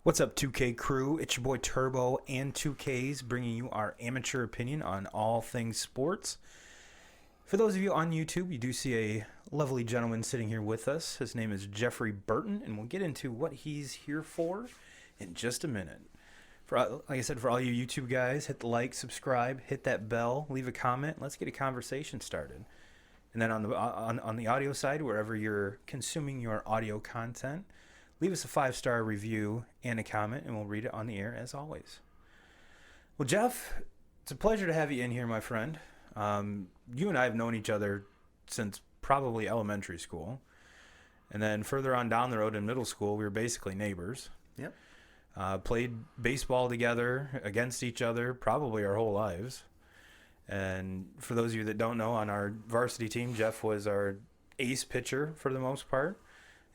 What's up, 2K crew? It's your boy Turbo and 2Ks bringing you our amateur opinion on all things sports. For those of you on YouTube, you do see a lovely gentleman sitting here with us. His name is Jeffrey Burton, and we'll get into what he's here for in just a minute. Like I said, for all you YouTube guys, hit the like, subscribe, hit that bell, leave a comment. Let's get a conversation started. And then on the audio side, wherever you're consuming your audio content, leave us a 5-star review and a comment, and we'll read it on the air as always. Well, Jeff, it's a pleasure to have you in here, my friend. You and I have known each other since probably elementary school. And then further on down the road in middle school, we were basically neighbors. Yep. Played baseball together against each other probably our whole lives. And for those of you that don't know, on our varsity team, Jeff was our ace pitcher for the most part,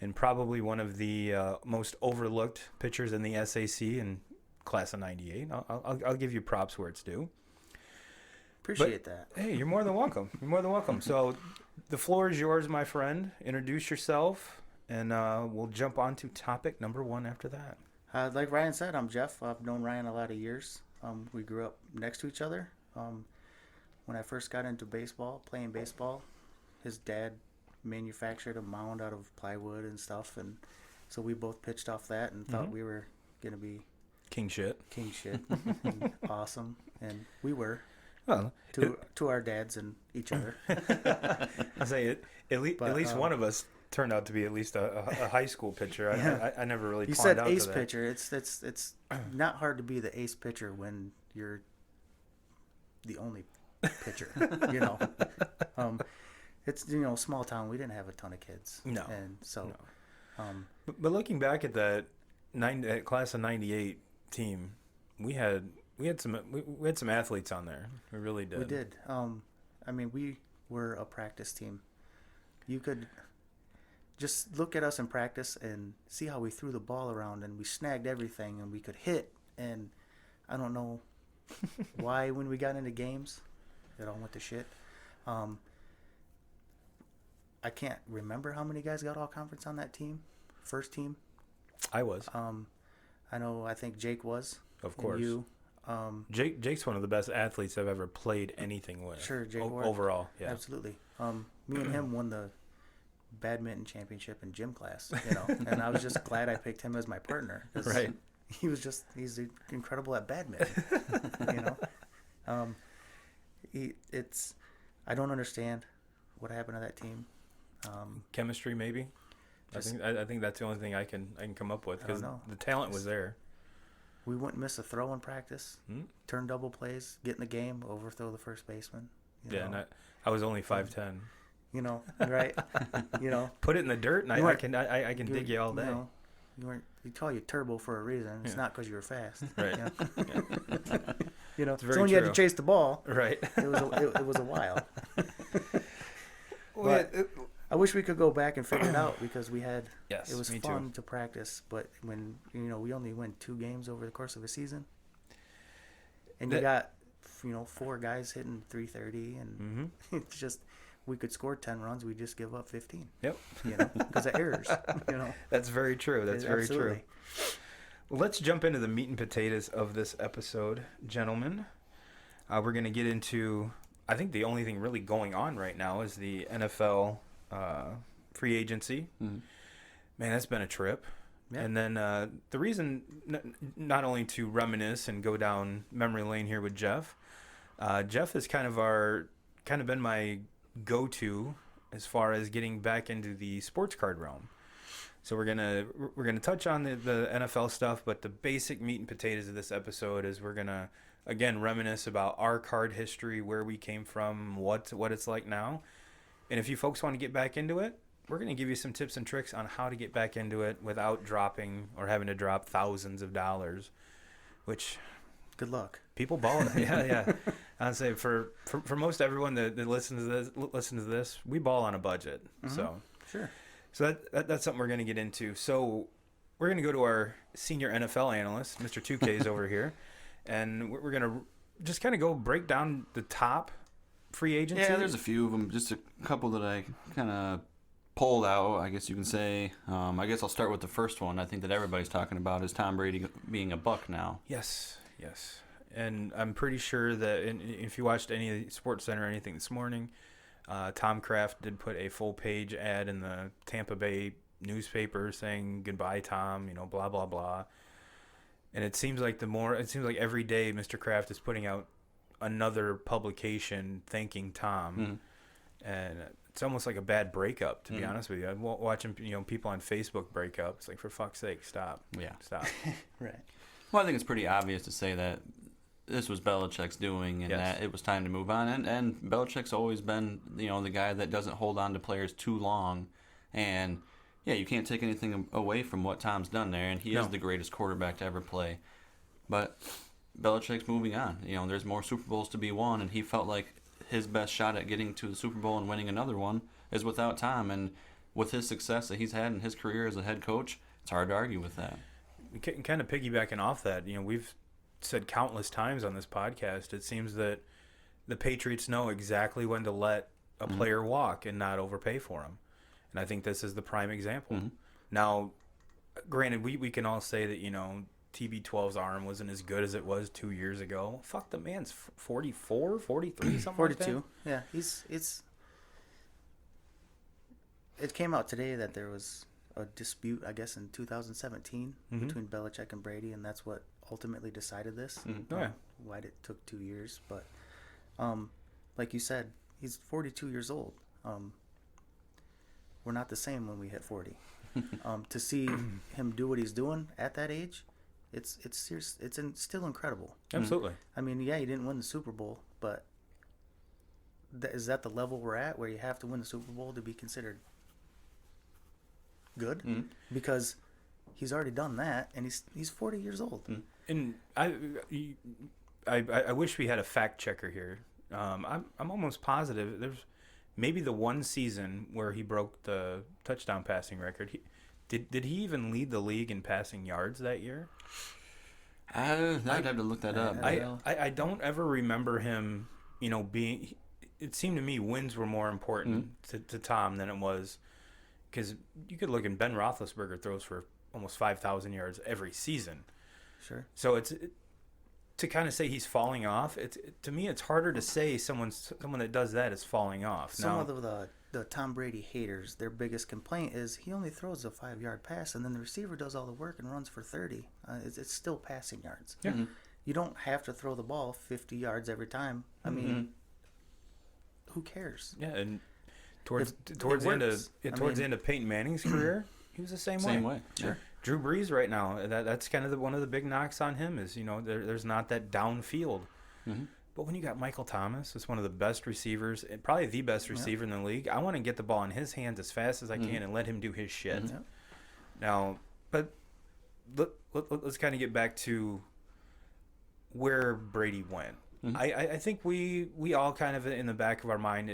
and probably one of the most overlooked pitchers in the SAC in class of 98. I'll give you props where it's due. Appreciate that. Hey, you're more than welcome. You're more than welcome. So the floor is yours, my friend. Introduce yourself, and we'll jump on to topic number 1 after that. Like Ryan said, I'm Jeff. I've known Ryan a lot of years. We grew up next to each other. When I first got into playing baseball, his dad manufactured a mound out of plywood and stuff, and so we both pitched off that and thought we were going to be King shit. and awesome, and we were. Well, to our dads and each other. I say at least one of us turned out to be at least a high school pitcher. Yeah. I never really. You said out ace to that. pitcher. It's not hard to be the ace pitcher when you're the only pitcher. It's small town. We didn't have a ton of kids. No, and so. No. But looking back at that class of '98 team, we had some athletes on there. We really did. We did. We were a practice team. You could just look at us in practice and see how we threw the ball around, and we snagged everything, and we could hit. And I don't know why when we got into games, it all went to shit. I can't remember how many guys got all conference on that team, first team. I was. I think Jake was. Of course. You. Jake's one of the best athletes I've ever played anything with. Sure, Jake. Overall, yeah. Absolutely. Me and him won the badminton championship in gym class, and I was just glad I picked him as my partner. Right. He's incredible at badminton, I don't understand what happened to that team. Chemistry, maybe. I think that's the only thing I can come up with, because the talent was there. We wouldn't miss a throw in practice, turn double plays, get in the game, overthrow the first baseman. And I was only 5'10". Right? Put it in the dirt, and I can dig you all day. You call you Turbo for a reason. It's not because you were fast. Right. So when you had to chase the ball, right? It was a while. Well, I wish we could go back and figure it out, because we had. Yes, it was me fun too. to practice, but when we only win 2 games over the course of a season, and you got 4 guys hitting 330, and it's just we could score 10 runs, we just give up 15. Yep. Because of errors. That's very true. That's very Absolutely. true. Well, let's jump into the meat and potatoes of this episode, gentlemen. We're going to get into, I think the only thing really going on right now is the NFL free agency. Man, that's been a trip. Yeah. And then the reason, not only to reminisce and go down memory lane here with Jeff, Jeff has kind of been my go-to as far as getting back into the sports card realm. So we're gonna touch on the NFL stuff, but the basic meat and potatoes of this episode is we're gonna again reminisce about our card history, where we came from, what it's like now, and if you folks want to get back into it, we're gonna give you some tips and tricks on how to get back into it without dropping or having to drop thousands of dollars, which good luck. People ball. Yeah. I'd say for most everyone that listens to this, we ball on a budget. So sure. So that's something we're going to get into. So we're going to go to our senior NFL analyst, Mr. 2K's over here, and we're going to just kind of go break down the top free agency. Yeah, there's a few of them. Just a couple that I kind of pulled out, I guess you can say. I guess I'll start with the first one. I think that everybody's talking about is Tom Brady being a Buck now. Yes. And I'm pretty sure that if you watched any of the Sports Center or anything this morning, Tom Kraft did put a full-page ad in the Tampa Bay newspaper saying goodbye, Tom. Blah blah blah. And it seems like every day Mr. Kraft is putting out another publication thanking Tom, and it's almost like a bad breakup, to be honest with you. I'm watching people on Facebook break up. It's like, for fuck's sake, stop. Yeah, stop. Right. Well, I think it's pretty obvious to say that this was Belichick's doing, and that it was time to move on. And Belichick's always been, the guy that doesn't hold on to players too long. And yeah, you can't take anything away from what Tom's done there, and he is the greatest quarterback to ever play. But Belichick's moving on. There's more Super Bowls to be won, and he felt like his best shot at getting to the Super Bowl and winning another one is without Tom. And with his success that he's had in his career as a head coach, it's hard to argue with that. Kind of piggybacking off that, we've said countless times on this podcast, it seems that the Patriots know exactly when to let a player walk and not overpay for him. And I think this is the prime example. Now, granted, we can all say that, TB12's arm wasn't as good as it was 2 years ago. Fuck, the man's 44, 43, something 42. like that. Yeah, it came out today that there was a dispute, I guess, in 2017 between Belichick and Brady, and that's what ultimately decided this. Why it took 2 years. But like you said, he's 42 years old. We're not the same when we hit 40. To see him do what he's doing at that age, it's still incredible. Absolutely. I mean, yeah, he didn't win the Super Bowl, but is that the level we're at where you have to win the Super Bowl to be considered good? Because he's already done that, and he's 40 years old. And I wish we had a fact checker here. I'm almost positive there's maybe the one season where he broke the touchdown passing record. Did he even lead the league in passing yards that year? I'd have to look that up. I don't ever remember him, being. It seemed to me wins were more important to Tom than it was, because you could look, and Ben Roethlisberger throws for almost 5,000 yards every season. Sure. So to kind of say he's falling off. To me, it's harder to say someone that does that is falling off. Some of the Tom Brady haters, their biggest complaint is he only throws a 5-yard pass, and then the receiver does all the work and runs for 30. It's still passing yards. Yeah. You don't have to throw the ball 50 yards every time. I mean, who cares? Yeah, and towards the end of Peyton Manning's career, he was the same way. Sure. Drew Brees right now, that's kind of one of the big knocks on him is, there's not that downfield. But when you got Michael Thomas, it's one of the best receivers, probably the best receiver in the league. I want to get the ball in his hands as fast as I can and let him do his shit. Now, but let's kind of get back to where Brady went. I think we all kind of in the back of our mind,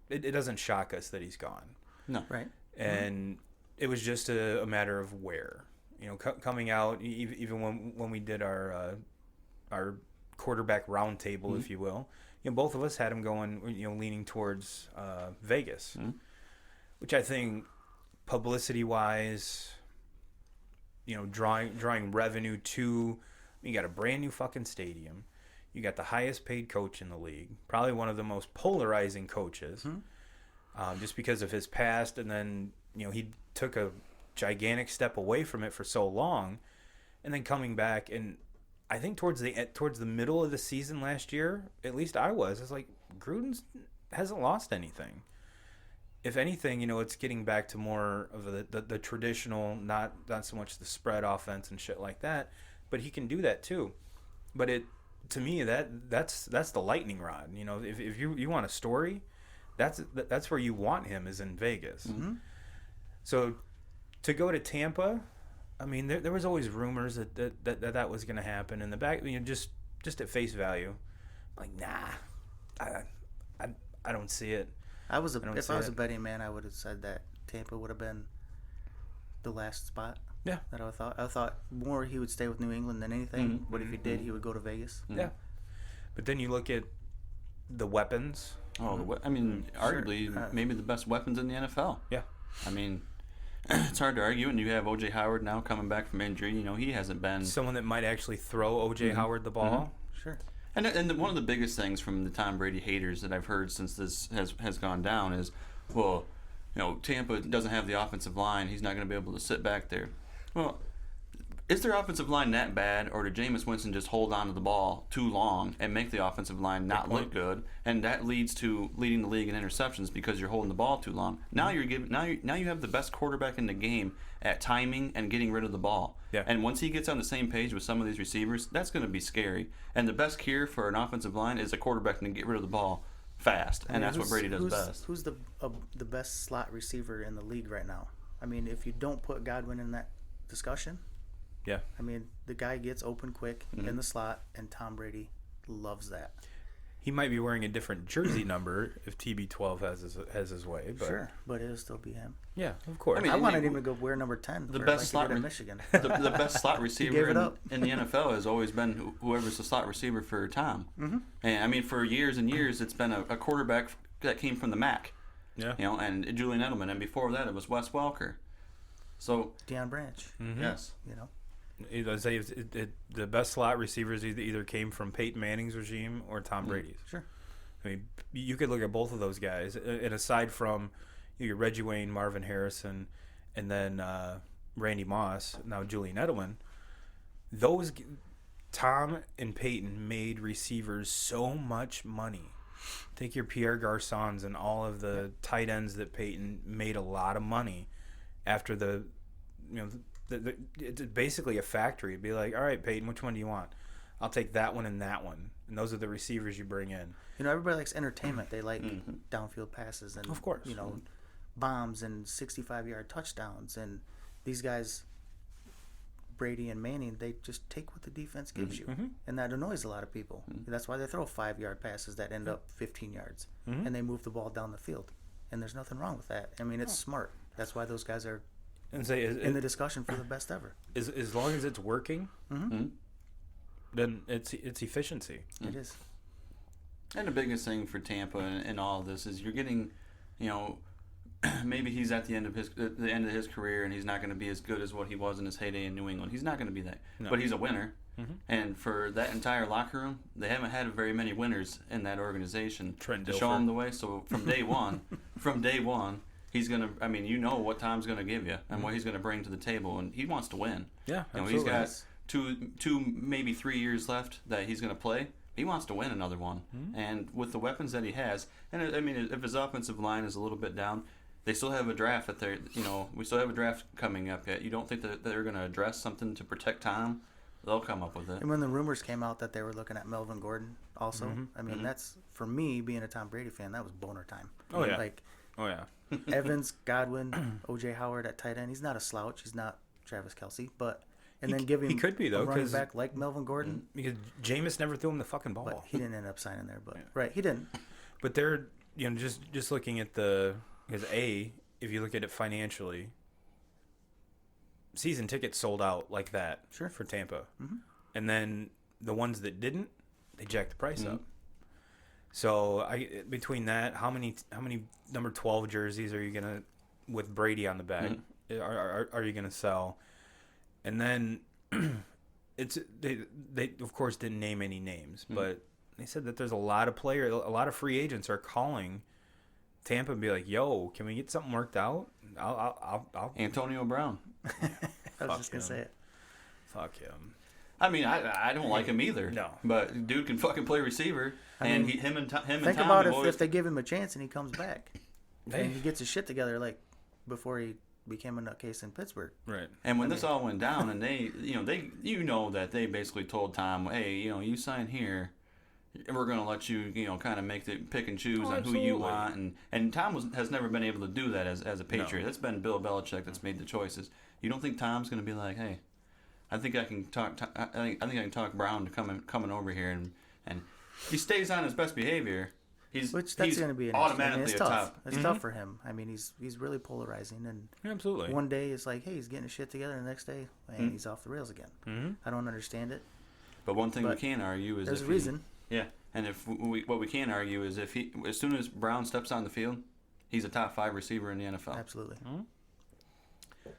it doesn't shock us that he's gone. No. Right. And it was just a matter of where. Coming out, even when we did our quarterback roundtable, if you will, both of us had him going, leaning towards Vegas, which I think publicity-wise, drawing revenue to. You got a brand new fucking stadium. You got the highest paid coach in the league, probably one of the most polarizing coaches, just because of his past, and then he took a gigantic step away from it for so long, and then coming back, and I think towards the middle of the season last year, at least I was like, Gruden hasn't lost anything. If anything, it's getting back to more of the traditional, not so much the spread offense and shit like that, but he can do that too. But to me, that's the lightning rod. If you want a story, that's where you want him, is in Vegas. So to go to Tampa, I mean, there was always rumors that was going to happen in the back. Just at face value, like, nah, I don't see it. If I was a betting man, I would have said that Tampa would have been the last spot. Yeah. That I thought. I thought more he would stay with New England than anything. But if he did, he would go to Vegas. Yeah. But then you look at the weapons. Oh, I mean, arguably maybe the best weapons in the NFL. Yeah. I mean, it's hard to argue, and you have O.J. Howard now coming back from injury. He hasn't been someone that might actually throw O.J. Howard the ball. Sure. And one of the biggest things from the Tom Brady haters that I've heard since this has gone down is, well, Tampa doesn't have the offensive line. He's not going to be able to sit back there. Well, is their offensive line that bad, or did Jameis Winston just hold on to the ball too long and make the offensive line not look good, and that leads to leading the league in interceptions because you're holding the ball too long? Now you have the best quarterback in the game at timing and getting rid of the ball. Yeah. And once he gets on the same page with some of these receivers, that's going to be scary. And the best cure for an offensive line is a quarterback can get rid of the ball fast, and that's what Brady does best. Who's the best slot receiver in the league right now? I mean, if you don't put Godwin in that discussion. Yeah. I mean, the guy gets open quick in the slot, and Tom Brady loves that. He might be wearing a different jersey number if TB12 has his way. But sure, but it'll still be him. Yeah, of course. I mean, I wanted him to go wear number 10 the best slot in Michigan. the best slot receiver in the NFL has always been whoever's the slot receiver for Tom. Mm-hmm. And I mean, for years and years, it's been a quarterback that came from the MAC. Yeah. And Julian Edelman, and before that, it was Wes Welker. So Deion Branch. Yes. The best slot receivers either came from Peyton Manning's regime or Tom Brady's. Sure. I mean, you could look at both of those guys, and aside from Reggie Wayne, Marvin Harrison, and then Randy Moss, now Julian Edelman, Tom and Peyton made receivers so much money. Take your Pierre Garçons and all of the tight ends that Peyton made a lot of money after it's basically a factory. It'd be like, all right, Peyton, which one do you want? I'll take that one and that one. And those are the receivers you bring in. Everybody likes entertainment. They like downfield passes and, of course, bombs and 65-yard touchdowns. And these guys, Brady and Manning, they just take what the defense gives you. And that annoys a lot of people. That's why they throw 5-yard passes that end up 15 yards. And they move the ball down the field. And there's nothing wrong with that. I mean, it's smart. That's why those guys are in the discussion for the best ever. As long as it's working, then it's efficiency. It is. And the biggest thing for Tampa and all of this is you're getting, maybe he's at the end of his career and he's not going to be as good as what he was in his heyday in New England. He's not going to be that, but he's a winner. And for that entire locker room, they haven't had very many winners in that organization to show him the way. So from day one, he's going to, what Tom's going to give you and what he's going to bring to the table. And he wants to win. Yeah, absolutely. He's got two, maybe 3 years left that he's going to play. He wants to win another one. And with the weapons that he has, and if his offensive line is a little bit down, they still have a draft we still have a draft coming up yet. You don't think that they're going to address something to protect Tom? They'll come up with it. And when the rumors came out that they were looking at Melvin Gordon also, that's, for me, being a Tom Brady fan, that was boner time. Oh, yeah. Evans, Godwin, O.J. Howard at tight end. He's not a slouch. He's not Travis Kelce, but... And then give him he could be, though, a running back like Melvin Gordon. Because Jameis never threw him the fucking ball. But he didn't end up signing there. But right, he didn't. But they're just looking at because if you look at it financially, season tickets sold out like that for Tampa, and then the ones that didn't, they jacked the price up. So between that, how many number 12 jerseys are you gonna, with Brady on the back, are you gonna sell? And then they of course didn't name any names, but they said that there's a lot of free agents are calling Tampa and be like, "Yo, can we get something worked out?" I'll Antonio Brown. I was just gonna say it. Fuck him. I don't like him either. No, but dude can fucking play receiver, and him and Tom. Think about if they give him a chance and he comes back, and he gets his shit together like before he became a nutcase in Pittsburgh. Right. And when this all went down, and they that they basically told Tom, hey, you sign here, and we're going to let you, kind of make the pick and choose on who you want. And Tom has never been able to do that as a Patriot. No. It's been Bill Belichick that's made the choices. You don't think Tom's going to be like, hey, I think I can talk. I think I can talk Brown to coming over here, and he stays on his best behavior. He's going to be automatically it's a tough. top. It's tough for him. He's really polarizing, and absolutely. One day it's like, hey, he's getting his shit together, and the next day, man, he's off the rails again. I don't understand it. But one thing we can argue is there's a reason. Yeah, and what we can argue is as soon as Brown steps on the field, he's a top 5 receiver in the NFL. Absolutely.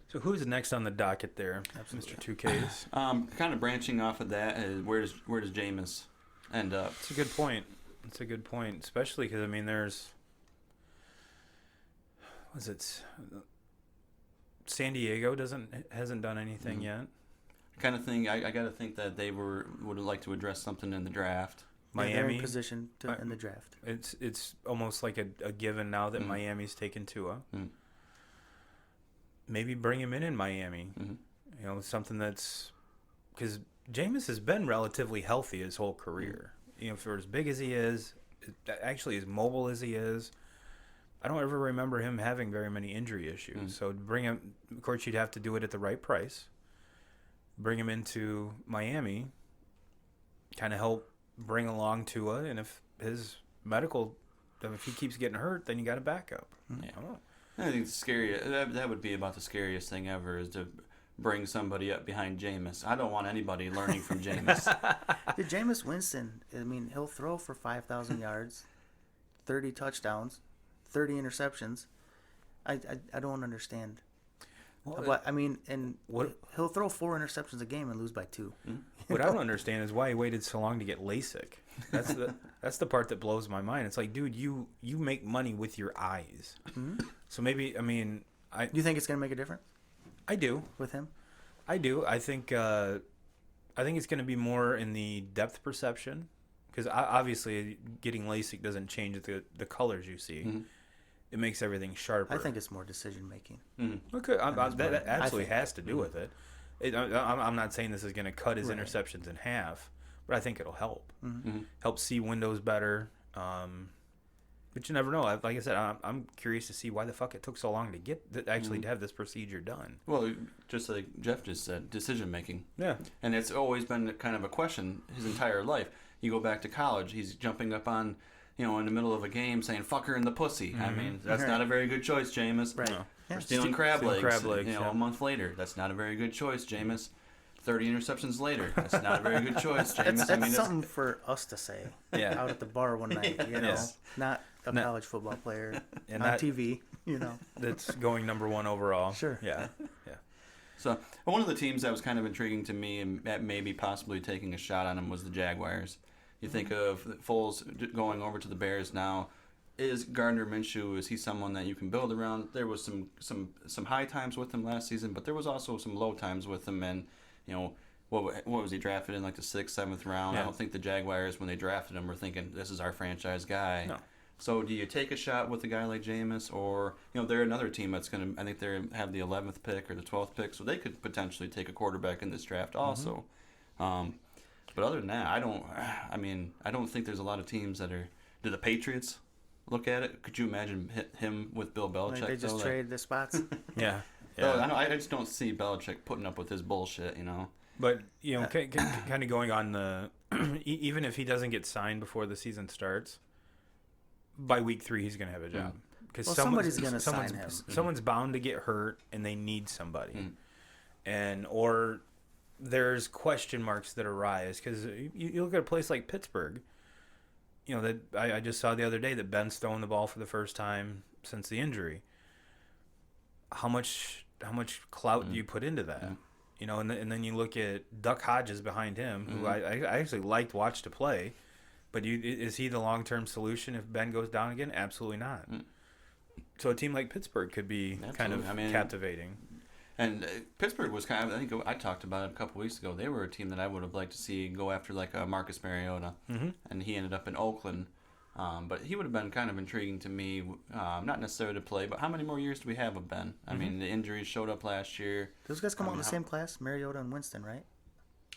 So who's next on the docket there, Absolutely. Mr. 2Ks? Kind of branching off of that, where does Jameis end up? It's a good point. It's a good point, especially because, I mean, San Diego hasn't done anything yet. Kind of thing. I got to think that they would like to address something in the draft. They're Miami in position in the draft. It's almost like a given now that Miami's taken Tua. Maybe bring him in Miami. You know, something that's because Jameis has been relatively healthy his whole career. You know, for as big as he is, actually as mobile as he is, I don't ever remember him having very many injury issues. So to bring him, of course, you'd have to do it at the right price. Bring him into Miami, kind of help bring along Tua, and if he keeps getting hurt, then you got a backup. Yeah. I think it's scary. That would be about the scariest thing ever, is to bring somebody up behind Jameis. I don't want anybody learning from Jameis. Did Jameis Winston, I mean, he'll throw for 5,000 yards, 30 touchdowns, 30 interceptions. I don't understand. But I mean, he'll throw 4 interceptions a game and lose by 2. What I don't understand is why he waited so long to get LASIK. That's the part that blows my mind. It's like, dude, you make money with your eyes. So maybe, I mean, You think it's going to make a difference I do. with him? I do. I think it's going to be more in the depth perception, because obviously getting LASIK doesn't change the colors you see. It makes everything sharper. I think it's more decision making. Okay, that absolutely has to do with it. I'm not saying this is going to cut his Right. interceptions in half, but I think it'll help. Help see windows better. But you never know. Like I said, I'm curious to see why the fuck it took so long to actually to have this procedure done. Well, just like Jeff just said, decision making. Yeah. And it's always been kind of a question his entire life. You go back to college, he's jumping up on, in the middle of a game saying "fuck her in the pussy." I mean, that's not a very good choice, Jameis. Right. No. Yeah. Or stealing crab legs. Yeah. A month later, that's not a very good choice, Jameis. 30 interceptions later, that's not a very good choice, Jameis. That's something for us to say Yeah. out at the bar one night, Yes. not a college football player And on that- TV, That's going number 1 overall. Sure. Yeah. So one of the teams that was kind of intriguing to me and that maybe possibly taking a shot on him was the Jaguars. You think of Foles going over to the Bears now. Is Gardner Minshew, is he someone that you can build around? There was some high times with him last season, but there was also some low times with him. And, what was he drafted in, like the 6th, 7th round? Yeah. I don't think the Jaguars, when they drafted him, were thinking, this is our franchise guy. No. So do you take a shot with a guy like Jameis, or they're another team that's going to, I think they have the 11th pick or the 12th pick, so they could potentially take a quarterback in this draft also. But other than that, I don't think there's a lot of teams that are. Do the Patriots look at it? Could you imagine him with Bill Belichick? Like they just trade the spots. Yeah. I just don't see Belichick putting up with his bullshit. But kind of going on the even if he doesn't get signed before the season starts, by week 3 he's going to have a job, because somebody's going to sign him. Someone's bound to get hurt, and they need somebody, or there's question marks that arise, because you look at a place like Pittsburgh. That I just saw the other day that Ben's throwing the ball for the first time since the injury. How much clout do you put into that? And then you look at Duck Hodges behind him, who I actually liked watch to play, but is he the long-term solution if Ben goes down again? Absolutely not. So a team like Pittsburgh could be kind of captivating. And Pittsburgh was kind of, I think I talked about it a couple weeks ago. They were a team that I would have liked to see go after, like Marcus Mariota, and he ended up in Oakland. But he would have been kind of intriguing to me, not necessarily to play, but how many more years do we have of Ben? I mean, the injuries showed up last year. Those guys come out in the same class, Mariota and Winston, right?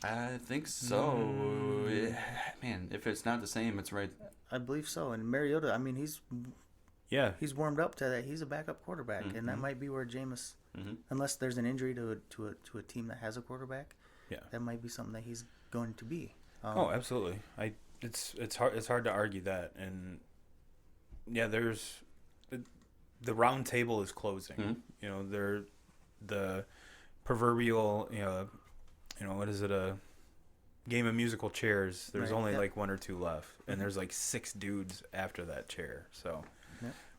I think so. Man, if it's not the same, it's right. I believe so. And Mariota, I mean, he's warmed up to that. He's a backup quarterback, and that might be where Jameis, unless there's an injury to a team that has a quarterback, that might be something that he's going to be. Absolutely. It's hard to argue that, and there's the round table is closing. The proverbial what is it, a game of musical chairs? There's only like 1 or 2 left, and there's like 6 dudes after that chair. So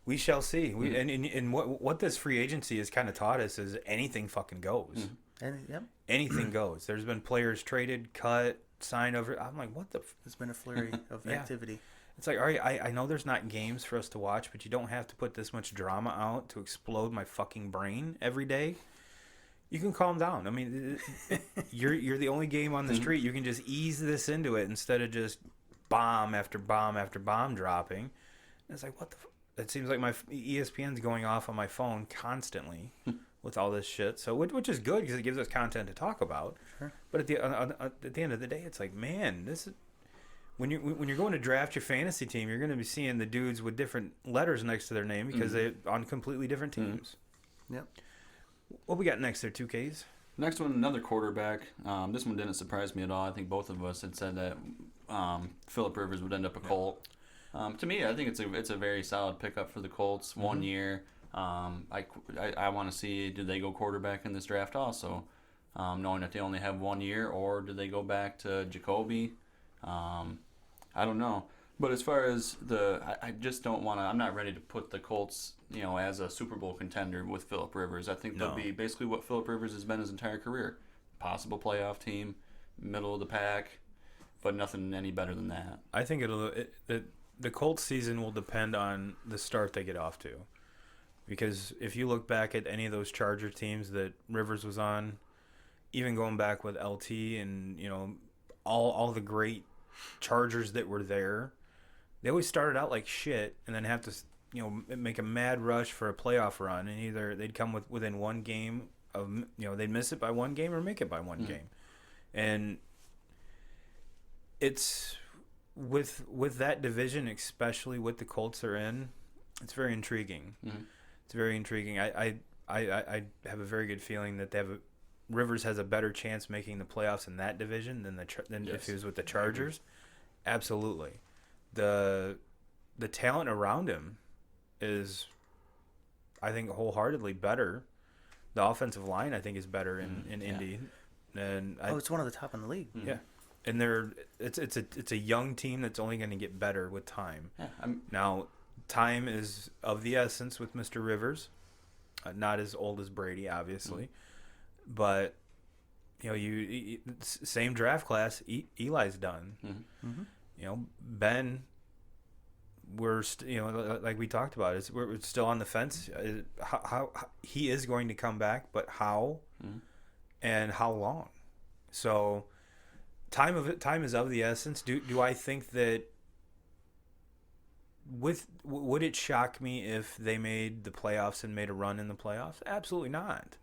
We shall see. And what this free agency has kind of taught us is anything fucking goes. And Anything goes. There's been players traded, cut, signed over. I'm like, what the? there's been a flurry of activity. It's like, all right, I know there's not games for us to watch, but you don't have to put this much drama out to explode my fucking brain every day. You can calm down. I mean, you're the only game on the street. You can just ease this into it instead of just bomb after bomb after bomb dropping. And it's like, what the? It seems like my ESPN's going off on my phone constantly with all this shit. So, which is good because it gives us content to talk about. Sure. But at the end of the day, it's like, man, this is when you're going to draft your fantasy team, you're going to be seeing the dudes with different letters next to their name because they're on completely different teams. Yep. What we got next there, 2Ks? Next one, another quarterback. This one didn't surprise me at all. I think both of us had said that Phillip Rivers would end up a Colt. To me, I think it's a very solid pickup for the Colts. 1 year. I want to see, do they go quarterback in this draft also, knowing that they only have 1 year, or do they go back to Jacoby? I don't know. But as far as I just don't want to. I'm not ready to put the Colts, as a Super Bowl contender with Phillip Rivers. I think they'll be basically what Phillip Rivers has been his entire career: possible playoff team, middle of the pack, but nothing any better than that. I think the Colts season will depend on the start they get off to, because if you look back at any of those Charger teams that Rivers was on, even going back with LT and all the great Chargers that were there. They always started out like shit and then have to, make a mad rush for a playoff run, and either they'd come within one game of, they'd miss it by one game or make it by one game. And it's with that division, especially with the Colts are in, it's very intriguing. It's very intriguing. I have a very good feeling that Rivers has a better chance making the playoffs in that division than if he was with the Chargers. Absolutely. The talent around him is, I think, wholeheartedly better. The offensive line, I think, is better in Indy. And it's one of the top in the league. Yeah, and it's a young team that's only going to get better with time. Yeah, now, time is of the essence with Mr. Rivers. Not as old as Brady, obviously, but you same draft class. Eli's done. Ben, we're like we talked about, we're still on the fence. How he is going to come back, but how and how long? So time is of the essence. Do I think that would it shock me if they made the playoffs and made a run in the playoffs? Absolutely not.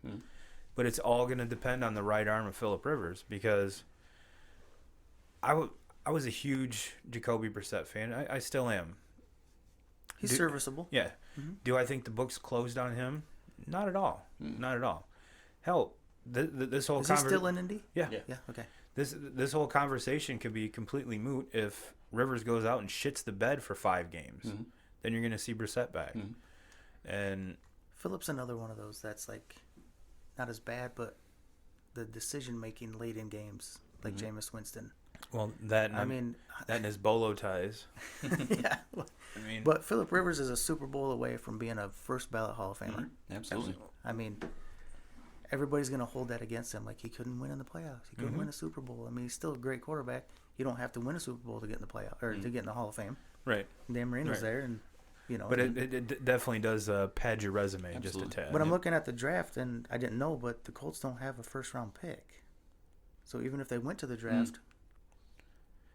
But it's all going to depend on the right arm of Phillip Rivers, because I was a huge Jacoby Brissett fan. I still am. He's serviceable. Yeah. Do I think the book's closed on him? Not at all. Not at all. Hell, this whole is he still in Indy? Yeah. Okay. This whole conversation could be completely moot if Rivers goes out and shits the bed for 5 games. Then you're going to see Brissett back. And Phillip's another one of those that's like not as bad, but the decision making late in games, like Jameis Winston. Well, that and his bolo ties. Yeah. But Phillip Rivers is a Super Bowl away from being a first ballot Hall of Famer. Absolutely. Everybody's going to hold that against him. Like, he couldn't win in the playoffs. He couldn't win a Super Bowl. He's still a great quarterback. You don't have to win a Super Bowl to get in the playoff or to get in the Hall of Fame. Right. Dan Marino's there, and But it definitely does pad your resume. Absolutely. Just a tad. But I'm looking at the draft, and I didn't know, but the Colts don't have a first round pick. So even if they went to the draft,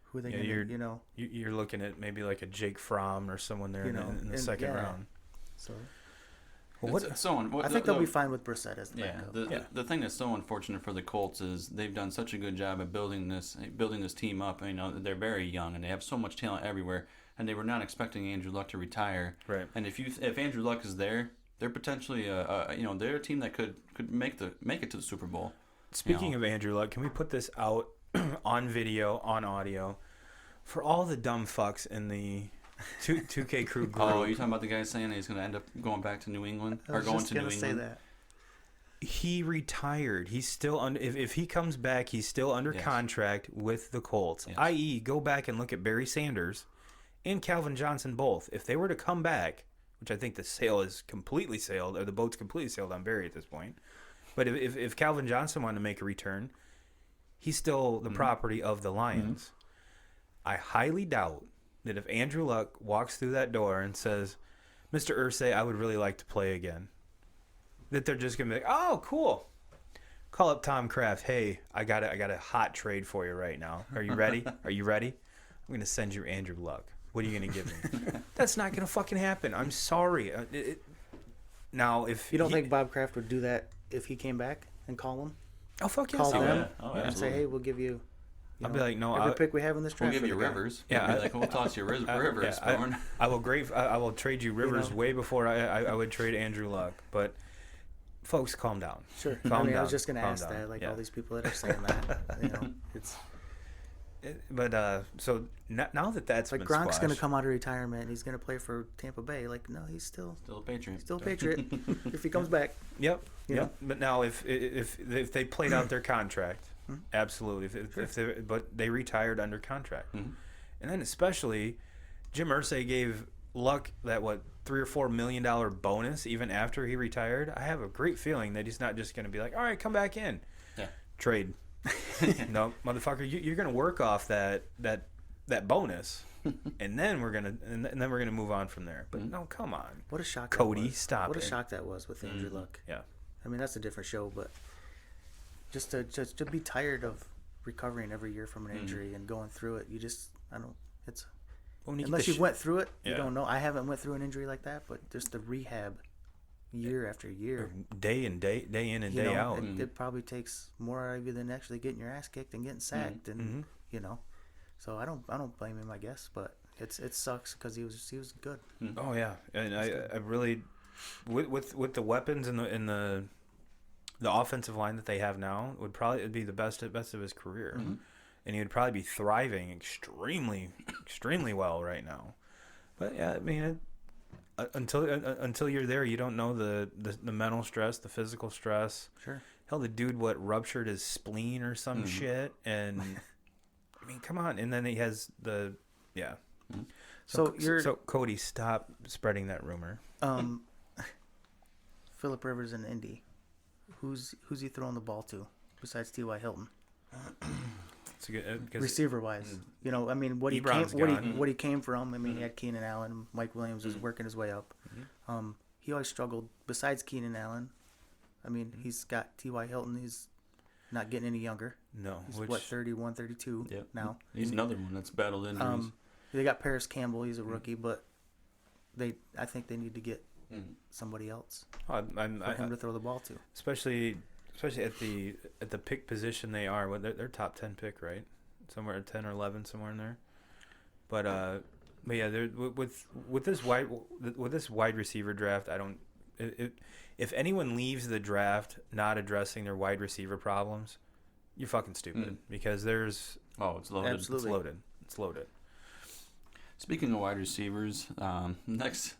who are they going to? You're looking at maybe like a Jake Fromm or someone there in the second round. So. Well, I think they'll be fine with Brissett as the backup. The thing that's so unfortunate for the Colts is they've done such a good job of building this team up. They're very young and they have so much talent everywhere, and they were not expecting Andrew Luck to retire. Right. And if Andrew Luck is there, they're potentially they're a team that could make it to the Super Bowl. Speaking of Andrew Luck, can we put this out on video, on audio, for all the dumb fucks in the 2K crew group? Oh, you talking about the guy saying he's going to end up going back to New England or going to New England? Say that. He retired. He's still under. If he comes back, he's still under contract with the Colts. Yes. I.e., go back and look at Barry Sanders and Calvin Johnson both. If they were to come back which I think the sail is completely sailed, or the boat's completely sailed on Barry at this point. But if Calvin Johnson wanted to make a return, he's still the property of the Lions. I highly doubt that if Andrew Luck walks through that door and says, Mr. Irsay, I would really like to play again, that they're just going to be like, oh, cool. Call up Tom Kraft. Hey, I got a hot trade for you right now. Are you ready? Are you ready? I'm going to send you Andrew Luck. What are you going to give me? That's not going to fucking happen. I'm sorry. Now, if You don't think Bob Kraft would do that if he came back and call him? Oh, fuck yes. Call them yeah. Oh, and say, absolutely. hey, we'll give you, I'll be like, no, every pick we have in this We'll draft. give you for the guy. Rivers. Yeah, We'll be like, we'll toss you Rivers. yeah, I will trade you Rivers know? way before I would trade Andrew Luck. But folks, calm down. Sure. Calm I down. was just going to Calm ask down. that, like Yeah. all these people that are saying that. It's So now that that's like been Gronk's going to squashed- come out of retirement and he's going to play for Tampa Bay. Like, no, he's still a Patriot. a Patriot if he comes back. Yep. You Yep. know? But now, if they played out their contract, absolutely. But they retired under contract, and then especially, Jim Irsay gave Luck that $3 or $4 million bonus even after he retired. I have a great feeling that he's not just going to be like, all right, come back in, Yeah. trade. No, motherfucker, you're going to work off that bonus, and then we're gonna move on from there. But no, come on. What a shock. Cody, that was. stop What a it. shock that was with Andrew Luck. Yeah. I mean, that's a different show, but just to be tired of recovering every year from an injury and going through it, it's When you get unless the you've went through it, Yeah. you don't know. I haven't went through an injury like that, but just the rehab year after year, day in and day out. it probably takes more out of you than actually getting your ass kicked and getting sacked, and So I don't blame him, I guess, but it sucks because he was good. Oh yeah, and I really with the weapons and the offensive line that they have now it'd be the best of his career, and he would probably be thriving extremely well right now. But yeah, I mean, until you're there, you don't know the mental stress, the physical stress. Sure. Hell, the dude ruptured his spleen or some shit, and I mean, come on. And then he has So Cody, stop spreading that rumor. Phillip Rivers in Indy, who's he throwing the ball to besides T.Y. Hilton? It's a good Receiver wise, I mean, what he came from. I mean, he had Keenan Allen. Mike Williams was working his way up. He always struggled. Besides Keenan Allen, I mean, he's got T.Y. Hilton. He's not getting any younger. No, He's 31, 32 now. He's another one that's battled injuries. They got Paris Campbell. He's a rookie, but I think they need to get somebody else for him to throw the ball to. Especially at the pick position they are. They're top 10 pick, right? Somewhere at 10 or 11, somewhere in there. But yeah, with this wide receiver draft, if anyone leaves the draft not addressing their wide receiver problems, you're fucking stupid, because there's it's loaded. Absolutely. It's loaded. Speaking of wide receivers, next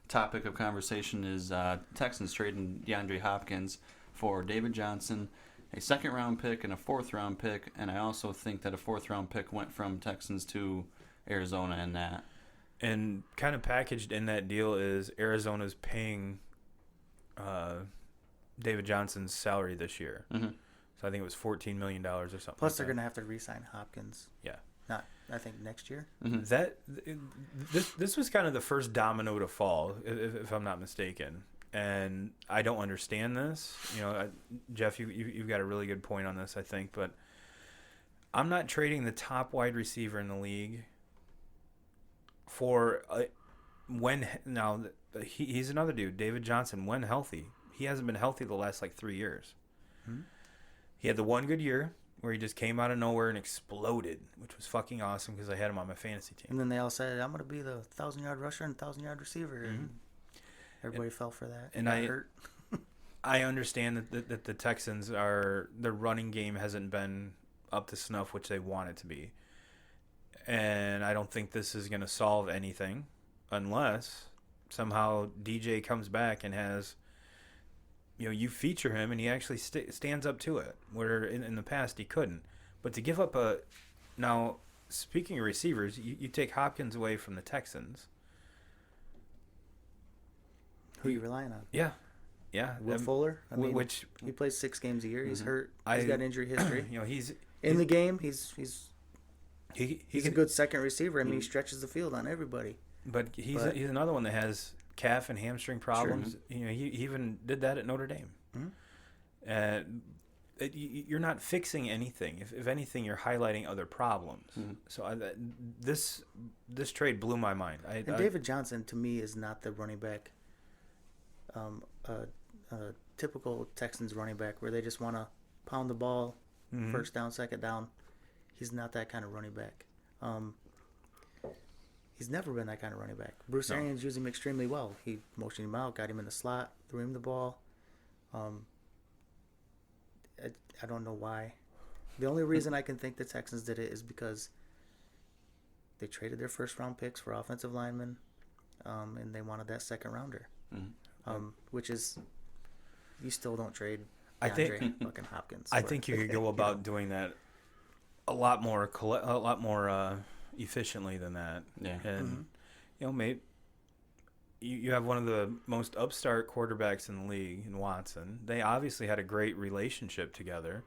topic of conversation is Texans trading DeAndre Hopkins for David Johnson, a second-round pick and a fourth-round pick, and I also think that a fourth-round pick went from Texans to Arizona in that. And kind of packaged in that deal is Arizona's paying David Johnson's salary this year. So I think it was $14 million or something. Plus, they're going to have to re-sign Hopkins. Yeah. Not, I think, next year. This was kind of the first domino to fall, if I'm not mistaken. And I don't understand this. Jeff, you've got a really good point on this, I think. But I'm not trading the top wide receiver in the league for he's another dude, David Johnson, when healthy. He hasn't been healthy the last 3 years. He had the one good year where he just came out of nowhere and exploded, which was fucking awesome because I had him on my fantasy team. And then they all said, I'm going to be the 1,000-yard rusher and 1,000-yard receiver. And everybody fell for that. And I understand that the Texans their running game hasn't been up to snuff, which they want it to be. And I don't think this is going to solve anything unless somehow DJ comes back and has, you feature him and he actually stands up to it, where in the past he couldn't. But to give up now, speaking of receivers, you take Hopkins away from the Texans. Who are you relying on? Yeah. Yeah. Will Fuller? I mean, which he plays 6 games a year. He's hurt. I- He's got injury history. he's In the game, he's he a good second receiver. I mean, he stretches the field on everybody. But he's another one that has calf and hamstring problems. He even did that at Notre Dame. You're not fixing anything. If anything, you're highlighting other problems. So this trade blew my mind. David Johnson, to me, is not the running back, typical Texans running back, where they just want to pound the ball, first down, second down. He's not that kind of running back. He's never been that kind of running back. Bruce Arians used him extremely well. He motioned him out, got him in the slot, threw him the ball. I don't know why. The only reason I can think the Texans did it is because they traded their first-round picks for offensive linemen, and they wanted that second-rounder, which is you still don't trade DeAndre fucking Hopkins. I think you could go about doing that a lot more efficiently than that. Yeah. And maybe you have one of the most upstart quarterbacks in the league in Watson. They obviously had a great relationship together.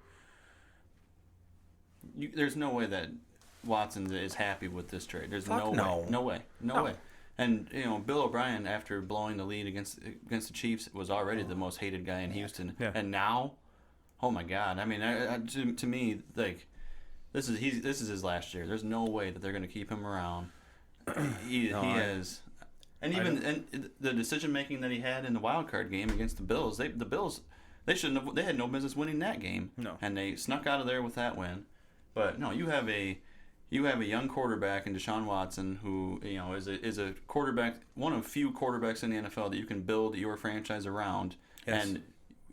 There's no way that Watson is happy with this trade. There's no way. And Bill O'Brien, after blowing the lead against the Chiefs, was already the most hated guy in Houston. Yeah. And now, oh my God! I mean, to me, like, this is his last year. There's no way that they're going to keep him around. He has, and even the decision making that he had in the wild card game against the Bills. The Bills, they had no business winning that game. No. And they snuck out of there with that win. But no, you have a young quarterback in Deshaun Watson who is a quarterback, one of few quarterbacks in the NFL that you can build your franchise around. Yes. And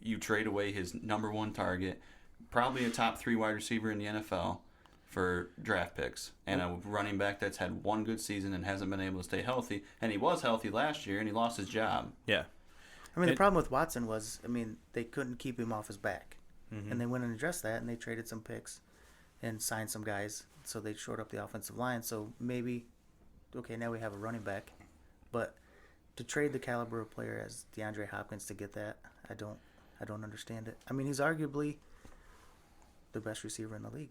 you trade away his number one target, probably a top 3 wide receiver in the NFL, for draft picks, and a running back that's had one good season and hasn't been able to stay healthy. And he was healthy last year, and he lost his job. Yeah. I mean, the problem with Watson was, they couldn't keep him off his back. And they went and addressed that, and they traded some picks and signed some guys, so they shored up the offensive line. So maybe, okay, now we have a running back. But to trade the caliber of player as DeAndre Hopkins to get that, I don't understand it. I mean, he's arguably the best receiver in the league.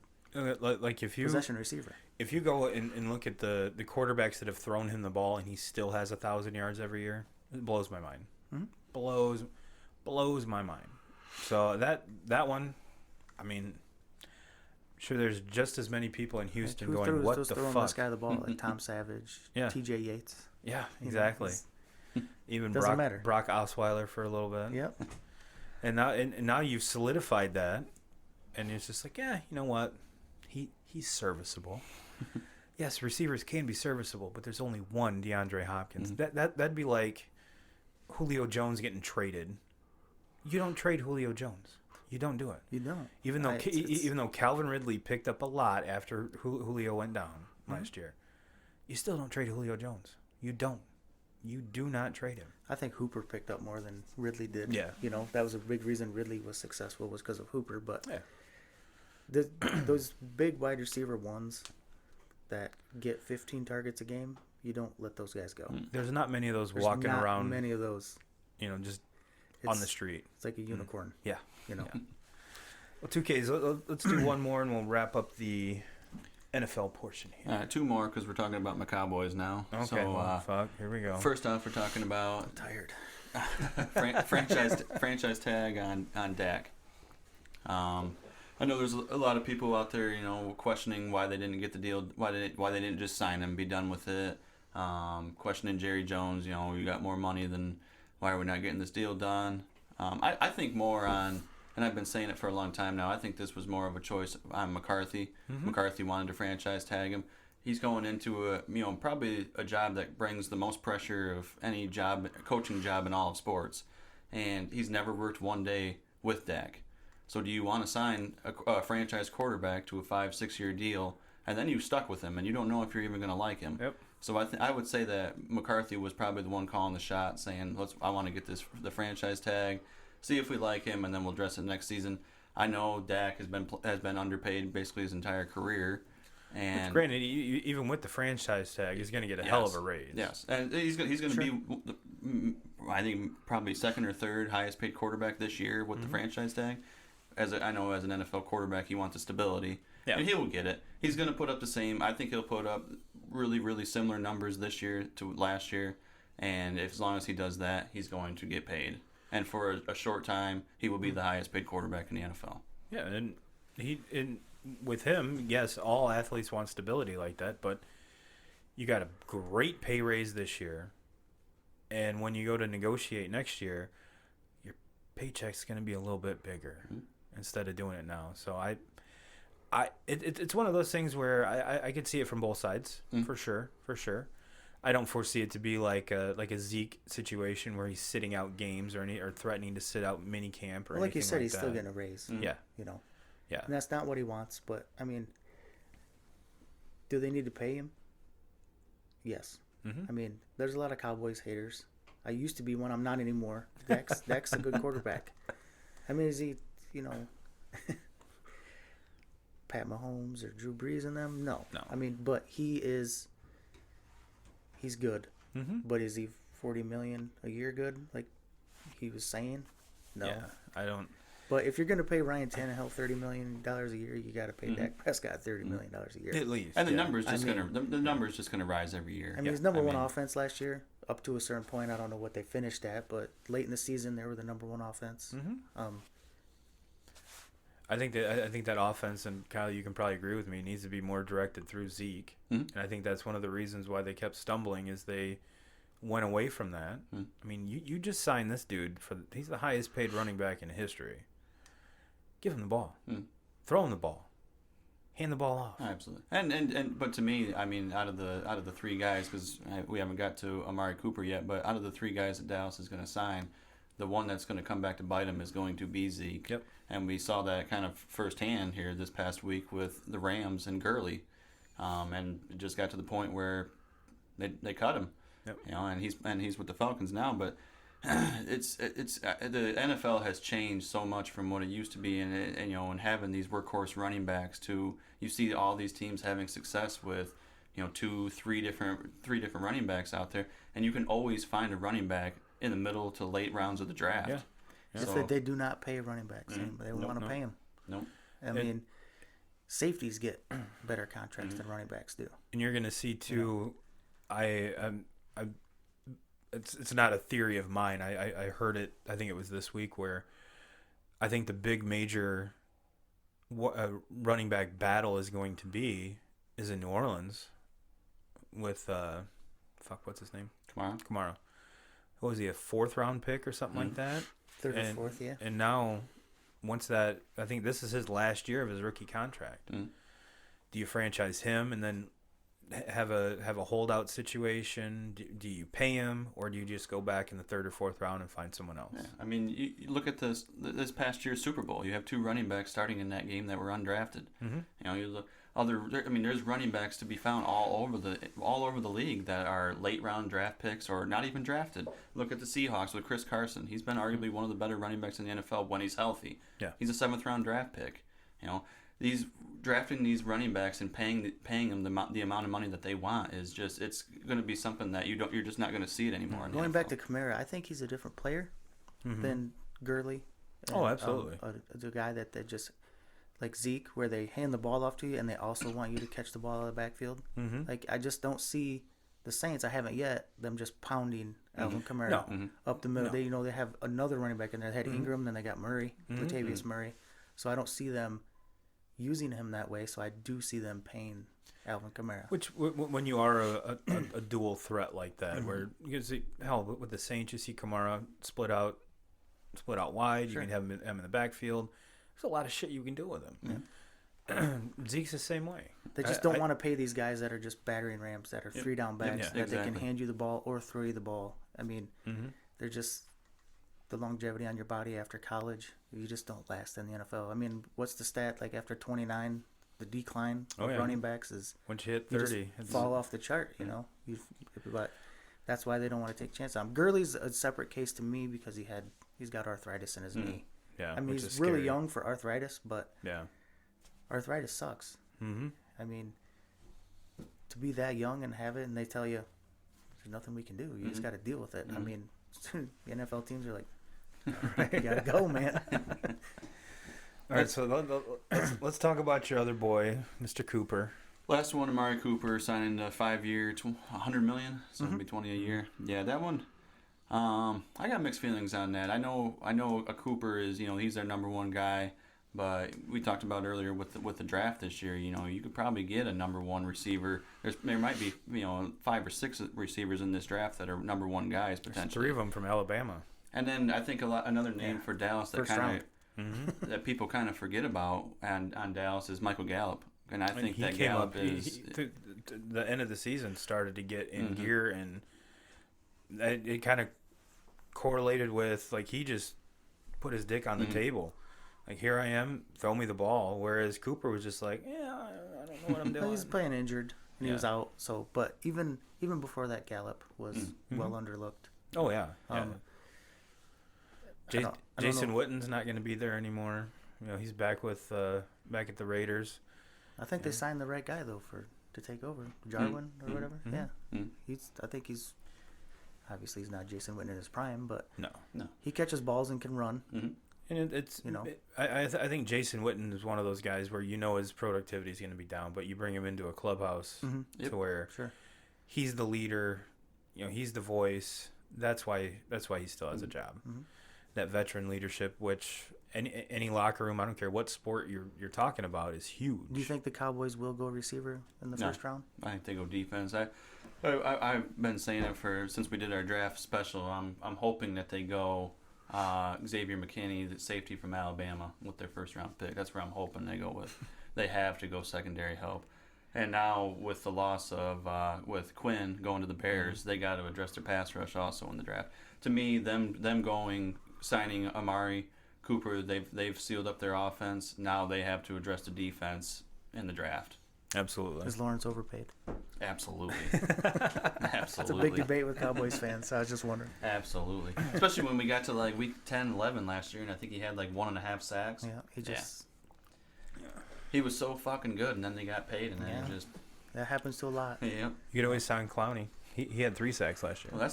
Like if you possession receiver. If you go and look at the quarterbacks that have thrown him the ball and he still has 1,000 yards every year, it blows my mind. Blows my mind. So that one, I mean, sure, there's just as many people in Houston going, "What the throwing fuck?" This guy the ball, like Tom Savage, T.J. Yates. Yeah, exactly. Even Doesn't matter. Brock Osweiler for a little bit. Yep. And now you've solidified that, and it's just like, yeah, you know what? He's serviceable. Yes, receivers can be serviceable, but there's only one DeAndre Hopkins. That'd be like Julio Jones getting traded. You don't trade Julio Jones. You don't do it. You don't. Even though Calvin Ridley picked up a lot after Julio went down last year, you still don't trade Julio Jones. You don't. You do not trade him. I think Hooper picked up more than Ridley did. Yeah. That was a big reason Ridley was successful, was because of Hooper. But Yeah. those big wide receiver ones that get 15 targets a game, you don't let those guys go. There's not many of those There's walking not around. many of those. Just on the street. It's like a unicorn. Yeah. You know. Yeah. Well, 2Ks. Let's do one more, and we'll wrap up the NFL portion here. 2 more, because we're talking about my Cowboys now. Okay. So, fuck. Here we go. First off, we're talking about I'm tired. franchise tag on Dak. I know there's a lot of people out there, questioning why they didn't get the deal, why they didn't just sign him, be done with it. Questioning Jerry Jones, we got more money than, why are we not getting this deal done? I think more on, and I've been saying it for a long time now, I think this was more of a choice on McCarthy. McCarthy wanted to franchise tag him. He's going into probably a job that brings the most pressure of any coaching job in all of sports. And he's never worked one day with Dak. So do you want to sign a franchise quarterback to a 5-6 year deal, and then you're stuck with him, and you don't know if you're even going to like him? Yep. So I would say that McCarthy was probably the one calling the shot, saying, I want to get the franchise tag, see if we like him, and then we'll address it next season. I know Dak has been underpaid basically his entire career. And granted, even with the franchise tag, he's going to get a hell of a raise. Yes, and he's going to be I think probably second or third highest paid quarterback this year with the franchise tag. I know as an NFL quarterback, he wants the stability, and he will get it. He's going to put up the same. I think he'll put up really, really similar numbers this year to last year, and as long as he does that, he's going to get paid. And for a short time, he will be the highest paid quarterback in the NFL. Yeah, and with him, yes, all athletes want stability like that, but you got a great pay raise this year, and when you go to negotiate next year, your paycheck's going to be a little bit bigger instead of doing it now. So it's one of those things where I could see it from both sides for sure. I don't foresee it to be like a Zeke situation where he's sitting out games or threatening to sit out mini camp or anything like you said, like he's that. still getting a raise. Yeah, Yeah, and that's not what he wants. But I mean, do they need to pay him? Yes. I mean, there's a lot of Cowboys haters. I used to be one. I'm not anymore. Dak's a good quarterback. I mean, is he, Pat Mahomes or Drew Brees in them? No. I mean, but he's good. But is he $40 million a year good, like he was saying? No. Yeah, I don't. But if you're going to pay Ryan Tannehill $30 million a year, you got to pay Dak Prescott $30 million a year. At least. And the numbers just gonna rise every year. I mean, he's number one offense last year up to a certain point. I don't know what they finished at, but late in the season they were the number one offense. I think that offense, and Kyle, you can probably agree with me, needs to be more directed through Zeke. And I think that's one of the reasons why they kept stumbling is they went away from that. I mean, you just signed this dude he's the highest paid running back in history. Give him the ball. Throw him the ball. Hand the ball off. Absolutely. And but to me, I mean, out of the three guys, because we haven't got to Amari Cooper yet, but out of the three guys that Dallas is going to sign, the one that's going to come back to bite him is going to be Zeke. Yep. And we saw that kind of firsthand here this past week with the Rams and Gurley, and it just got to the point where they cut him. Yep. And he's with the Falcons now, but. It's the NFL has changed so much from what it used to be, and having these workhorse running backs to you see all these teams having success with 3 different running backs out there, and you can always find a running back in the middle to late rounds of the draft. Yeah. So, they do not pay running backs anymore. They want to pay them. Nope. I mean, safeties get better contracts than running backs do. And you're going to see too. It's not a theory of mine. I heard it. I think it was this week where I think the big major running back battle is going to be in New Orleans with what's his name? Kamara. What was he, a 4th round pick or something like that? 3rd or 4th, yeah. And now, once I think this is his last year of his rookie contract. Do you franchise him and then have a holdout situation? Do you pay him, or do you just go back in the 3rd or 4th round and find someone else? Yeah. I mean, you look at this past year's Super Bowl. You have 2 running backs starting in that game that were undrafted. You look there's running backs to be found all over the league that are late round draft picks or not even drafted. Look at the Seahawks with Chris Carson. He's been arguably one of the better running backs in the NFL when he's healthy. Yeah, he's a 7th round draft pick. These drafting these running backs and paying them the amount of money that they want is just it's going to be something that you're just not going to see it anymore. Going back to Kamara, I think he's a different player than Gurley. Oh, absolutely. The guy that they just like Zeke, where they hand the ball off to you and they also want you to catch the ball out of the backfield. Like I just don't see the Saints. I haven't yet them just pounding Alvin Kamara up the middle. They have another running back in there. They had Ingram, then they got Murray, Latavius Murray. So I don't see them using him that way, so I do see them paying Alvin Kamara. Which, when you are a dual threat like that, where you see, with the Saints, you see Kamara split out wide. Sure. You can have him in the backfield. There's a lot of shit you can do with him. Zeke's the same way. They just don't want to pay these guys that are just battering rams, that are 3 down backs, that they can hand you the ball or throw you the ball. I mean, they're just the longevity on your body after college. You just don't last in the NFL. I mean, what's the stat? Like after 29, the decline of running backs is once you hit 30, you fall off the chart. But that's why they don't want to take chances on him. Gurley's a separate case to me because he's got arthritis in his knee. Yeah, I mean, he's really young for arthritis, but arthritis sucks. I mean, to be that young and have it, and they tell you there's nothing we can do. You just got to deal with it. I mean, the NFL teams are like, all right, you gotta go, man. All right, so let's talk about your other boy, Mr. Cooper. Last one, Amari Cooper signing a 5-year, $100 million, so it'll be 20 a year. Yeah, that one. I got mixed feelings on that. I know a Cooper is, he's their number one guy, but we talked about earlier with the draft this year. You could probably get a number one receiver. There might be 5 or 6 receivers in this draft that are number one guys potentially. There's 3 of them from Alabama. And then I think another name for Dallas that that people kind of forget about on Dallas is Michael Gallup. And I think that Gallup is... the end of the season started to get in gear, and it kind of correlated with, like, he just put his dick on the table. Like, here I am, throw me the ball. Whereas Cooper was just like, yeah, I don't know what I'm doing. He's playing injured, and he was out. So, but even before that, Gallup was well underlooked. Oh, yeah. Jason Witten's not going to be there anymore. He's back back at the Raiders. I think they signed the right guy though to take over, Jarwin or whatever. Yeah, I think he's obviously he's not Jason Witten in his prime, but no, he catches balls and can run. And I think Jason Witten is one of those guys where his productivity is going to be down, but you bring him into a clubhouse to where he's the leader, he's the voice. That's why he still has a job. That veteran leadership, which any locker room, I don't care what sport you're talking about, is huge. Do you think the Cowboys will go receiver in the first round? I think they go defense. I've been saying it since we did our draft special. I'm hoping that they go Xavier McKinney, the safety from Alabama, with their first round pick. That's where I'm hoping they go with. They have to go secondary help. And now with the loss of with Quinn going to the Bears, they got to address their pass rush also in the draft. To me, them signing Amari Cooper, they've sealed up their offense. Now they have to address the defense in the draft. Absolutely. Is Lawrence overpaid? Absolutely. That's a big debate with Cowboys fans. So I was just wondering. Absolutely. Especially when we got to like week 10, 11 last year, and I think he had like 1.5 sacks. Yeah, he was so fucking good, and then they got paid, and then that happens to a lot. Yeah. You could always sign Clowney. He had 3 sacks last year. Well,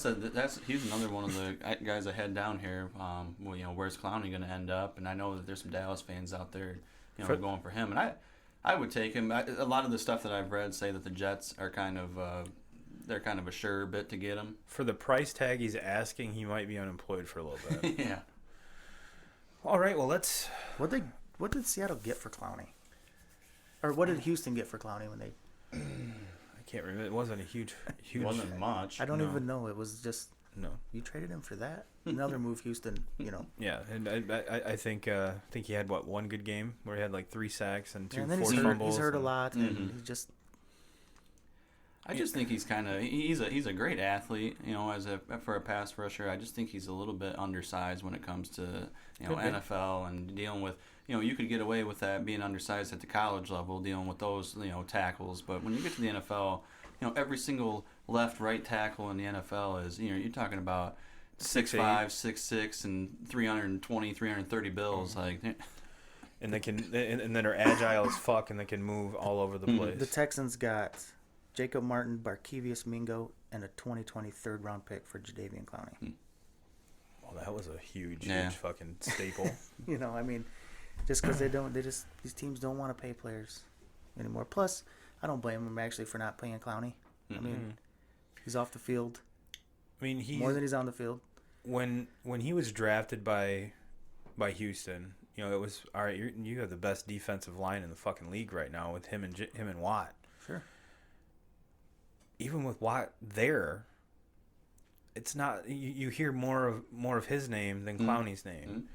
he's another one of the guys I had down here. Where's Clowney going to end up? And I know that there's some Dallas fans out there, going for him. And I would take him. A lot of the stuff that I've read say that the Jets are kind of a sure bet to get him. For the price tag he's asking, he might be unemployed for a little bit. Yeah. All right. Well, let's. What did Seattle get for Clowney? Or what did Houston get for Clowney when they? I can't remember. It wasn't a huge. It wasn't much. I don't even know. It was just. No. You traded him for that? Another move, Houston. Yeah, and I think he had one good game where he had like 3 sacks and 2 and then forced fumbles. He's hurt a lot, and he just. I just think he's a great athlete, for a pass rusher. I just think he's a little bit undersized when it comes to NFL and dealing with. You could get away with that being undersized at the college level, dealing with those tackles. But when you get to the NFL, every single left-right tackle in the NFL is you're talking about 6'5", 6'6", and 320, 330 bills like. And they can, and then are agile as fuck, and they can move all over the place. The Texans got Jacob Martin, Barkevius Mingo, and a 2020 third-round pick for Jadeveon Clowney. Well, that was a huge fucking staple. Just because these teams don't want to pay players anymore. Plus, I don't blame them actually for not paying Clowney. I mean, he's off the field. More than he's on the field. When he was drafted by Houston, it was all right. You have the best defensive line in the fucking league right now with him and Watt. Sure. Even with Watt there, it's not. You hear more of his name than Clowney's name,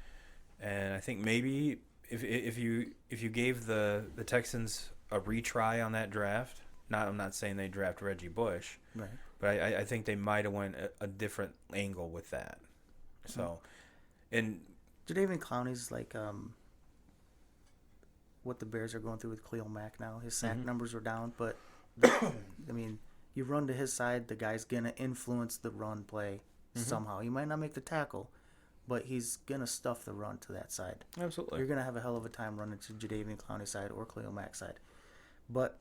and I think maybe if you gave the Texans a retry on that draft, I'm not saying they draft Reggie Bush, right? But I think they might have went a different angle with that. So, and Jadeveon Clowney's like what the Bears are going through with Khalil Mack now. His sack numbers are down, but you run to his side, the guy's gonna influence the run play somehow. He might not make the tackle, but he's gonna stuff the run to that side. Absolutely, you're gonna have a hell of a time running to Jadeveon Clowney's side or Khalil Mack's side. But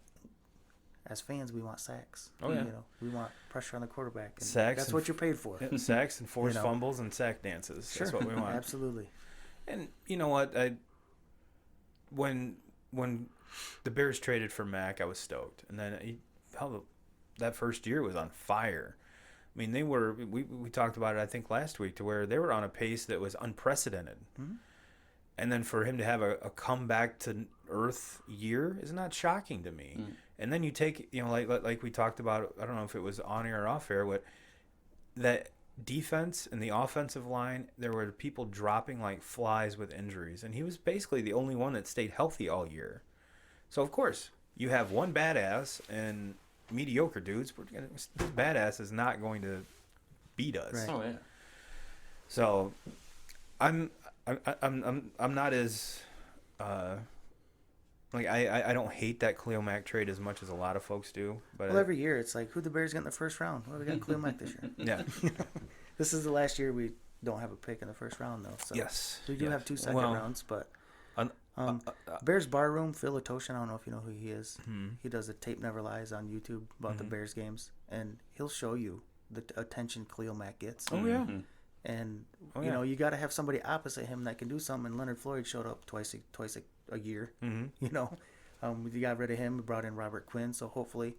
as fans, we want sacks. Oh, yeah. You know, we want pressure on the quarterback. And Sacks that's and what you're paid for. Yeah, sacks and forced You know. fumbles and sack dances. Sure. That's what we want. Absolutely. And you know what? When the Bears traded for Mac, I was stoked. And then that first year was on fire. I mean, we talked about it, I think, last week, to where they were on a pace that was unprecedented. Mm-hmm. And then for him to have a comeback to earth year is not shocking to me. Mm. And then you take, like we talked about, I don't know if it was on air or off air, that defense and the offensive line, there were people dropping like flies with injuries. And he was basically the only one that stayed healthy all year. So, of course, you have one badass and mediocre dudes. This badass is not going to beat us. Right. Oh, yeah. So, I'm not as I don't hate that Khalil Mack trade as much as a lot of folks do. But well, every year it's like, who the Bears get in the first round? Well, we got Khalil Mack this year. Yeah. This is the last year we don't have a pick in the first round, though. So yes. we do have 2 second rounds, but Bears Barroom, Phil Latoshan, I don't know if you know who he is. He does the Tape Never Lies on YouTube about the Bears games, and he'll show you the attention Khalil Mack gets. Oh, yeah. And, you know, you got to have somebody opposite him that can do something. And Leonard Floyd showed up twice a year. Mm-hmm. You know, we got rid of him. We brought in Robert Quinn. So hopefully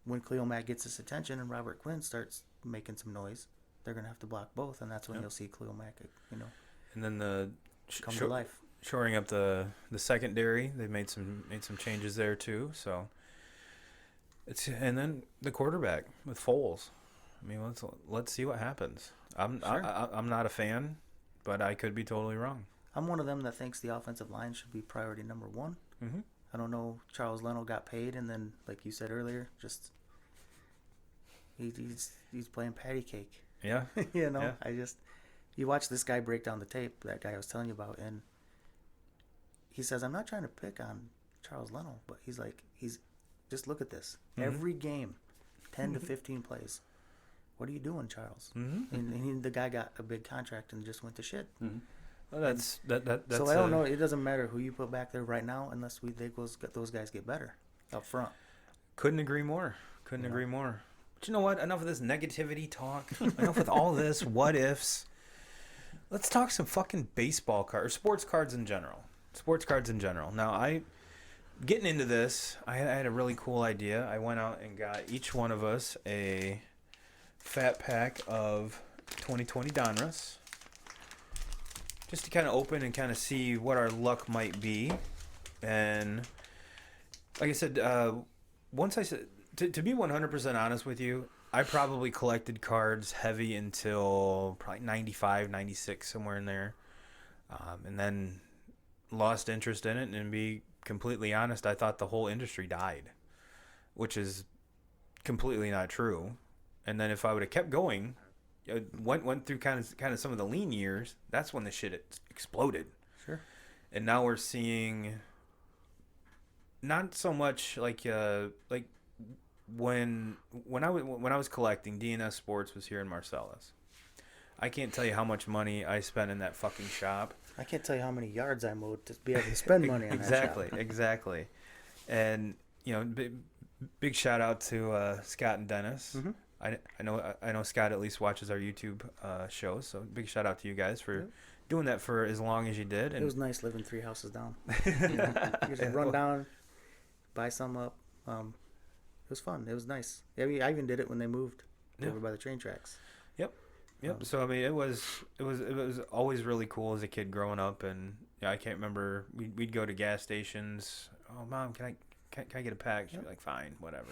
when Khalil Mack gets his attention and Robert Quinn starts making some noise, they're going to have to block both. And that's when you'll see Khalil Mack, you know, and then come to life. Shoring up the secondary. They've made some changes there too. So and then the quarterback with Foles. I mean, let's see what happens. I'm not a fan, but I could be totally wrong. I'm one of them that thinks the offensive line should be priority number 1. Mm-hmm. I don't know. Charles Leno got paid, and then, like you said earlier, just he's playing patty cake. Yeah. You know, yeah. You watch this guy break down the tape, that guy I was telling you about, and he says, I'm not trying to pick on Charles Leno, but he's just look at this. Mm-hmm. Every game, 10 to 15 plays. What are you doing, Charles? Mm-hmm. And the guy got a big contract and just went to shit. Mm-hmm. Well, that's so I don't know. It doesn't matter who you put back there right now, unless those guys get better up front. Couldn't agree more. Agree more. But you know what? Enough of this negativity talk. Enough with all this what ifs. Let's talk some fucking baseball cards or sports cards in general. Now, getting into this, I had a really cool idea. I went out and got each one of us a fat pack of 2020 Donruss, just to kind of open and kind of see what our luck might be. And like I said, once I said, to be 100% honest with you, I probably collected cards heavy until probably 95, 96, somewhere in there. And then lost interest in it. And to be completely honest, I thought the whole industry died, which is completely not true. And then if I would have kept going, went through kind of some of the lean years, that's when the shit exploded. Sure. And now we're seeing not so much like when I was collecting, DNS Sports was here in Marcellus. I can't tell you how much money I spent in that fucking shop. I can't tell you how many yards I mowed to be able to spend money on that shop. Exactly. And you know, big shout out to Scott and Dennis. Mm-hmm. I know Scott at least watches our YouTube shows, so big shout out to you guys for doing that for as long as you did. And it was nice living 3 houses down. You just run down, buy some up. It was fun. It was nice. Yeah, I even did it when they moved over by the train tracks. Yep. So I mean, it was always really cool as a kid growing up, and I can't remember. We'd go to gas stations. Oh, Mom, can I get a pack? She'd be like, fine, whatever.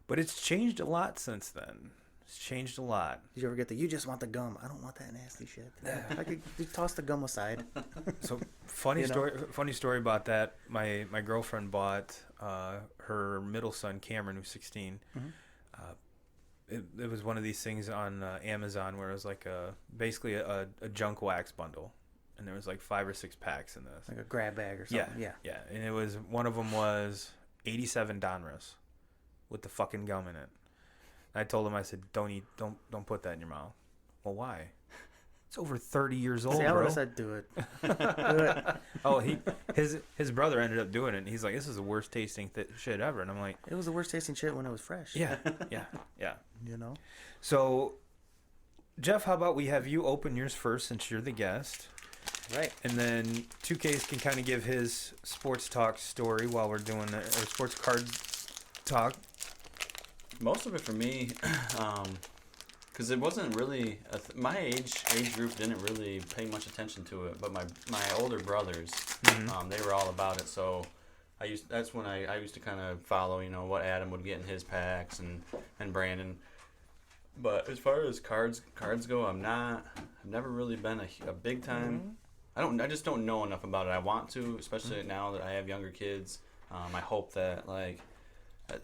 But it's changed a lot since then. It's changed a lot. Did you ever get you just want the gum? I don't want that nasty shit. I could toss the gum aside. So funny story about that. My girlfriend bought her middle son Cameron, who's 16. Mm-hmm. It was one of these things on Amazon where it was like basically a junk wax bundle, and there was like 5 or 6 packs in this, like a grab bag or something. Yeah. And it was one of them was 87 Donruss with the fucking gum in it. And I told him, I said, don't put that in your mouth. Well, why? It's over 30 years old, See, I would bro. have said do it. Do it. Oh, his brother ended up doing it, and he's like, "This is the worst tasting shit ever." And I'm like, It was the worst tasting shit when it was fresh. "Yeah, yeah, yeah." You know? So, Jeff, how about we have you open yours first since you're the guest, Right. and then 2Ks can kind of give his sports talk story while we're doing our sports card talk. Most of it for me, because it wasn't really my age group didn't really pay much attention to it, but my older brothers, they were all about it. So that's when I used to kind of follow, what Adam would get in his packs and Brandon. But as far as cards go, I've never really been a big time. I just don't know enough about it. I want to, especially now that I have younger kids. I hope that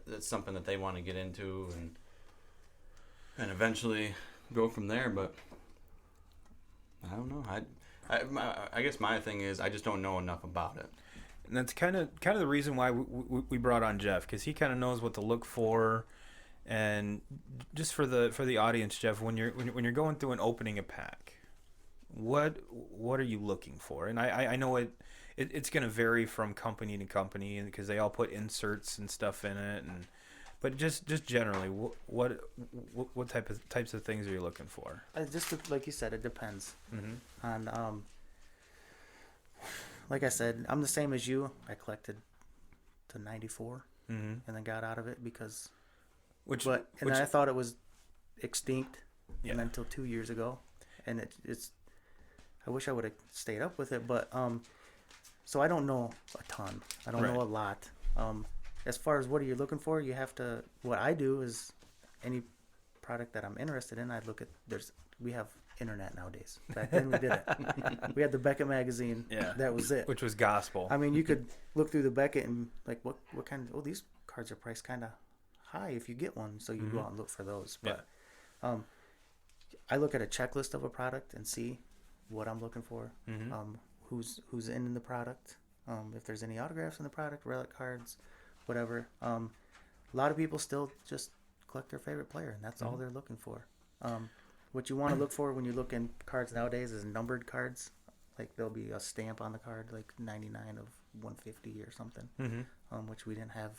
that's something that they want to get into and eventually go from there. But I don't know. I guess my thing is I just don't know enough about it. And that's kind of the reason why we brought on Jeff, because he kind of knows what to look for. And just for the audience, Jeff, when you're going through and opening a pack, what are you looking for? And I know it's going to vary from company to company, because they all put inserts and stuff in it, but just generally, what types of things are you looking for? Just like you said, it depends. Mm-hmm. On like I said, I'm the same as you. I collected to 94, and then got out of it because. I thought it was extinct, and until 2 years ago, and it's. I wish I would have stayed up with it, but so I don't know a ton. I don't know a lot. As far as what are you looking for, you have to. What I do is any product that I'm interested in, I look at. We have internet nowadays. Back then we didn't. We had the Beckett magazine. Yeah, that was it. Which was gospel. I mean, you could look through the Beckett and like what kind of. Oh, these cards are priced kind of high if you get one, so you go out and look for those. But I look at a checklist of a product and see what I'm looking for, who's in the product, if there's any autographs in the product, relic cards, whatever. A lot of people still just collect their favorite player, and that's all they're looking for. What you want to look for when you look in cards nowadays is numbered cards. Like there'll be a stamp on the card, like 99 of 150 or something, which we didn't have.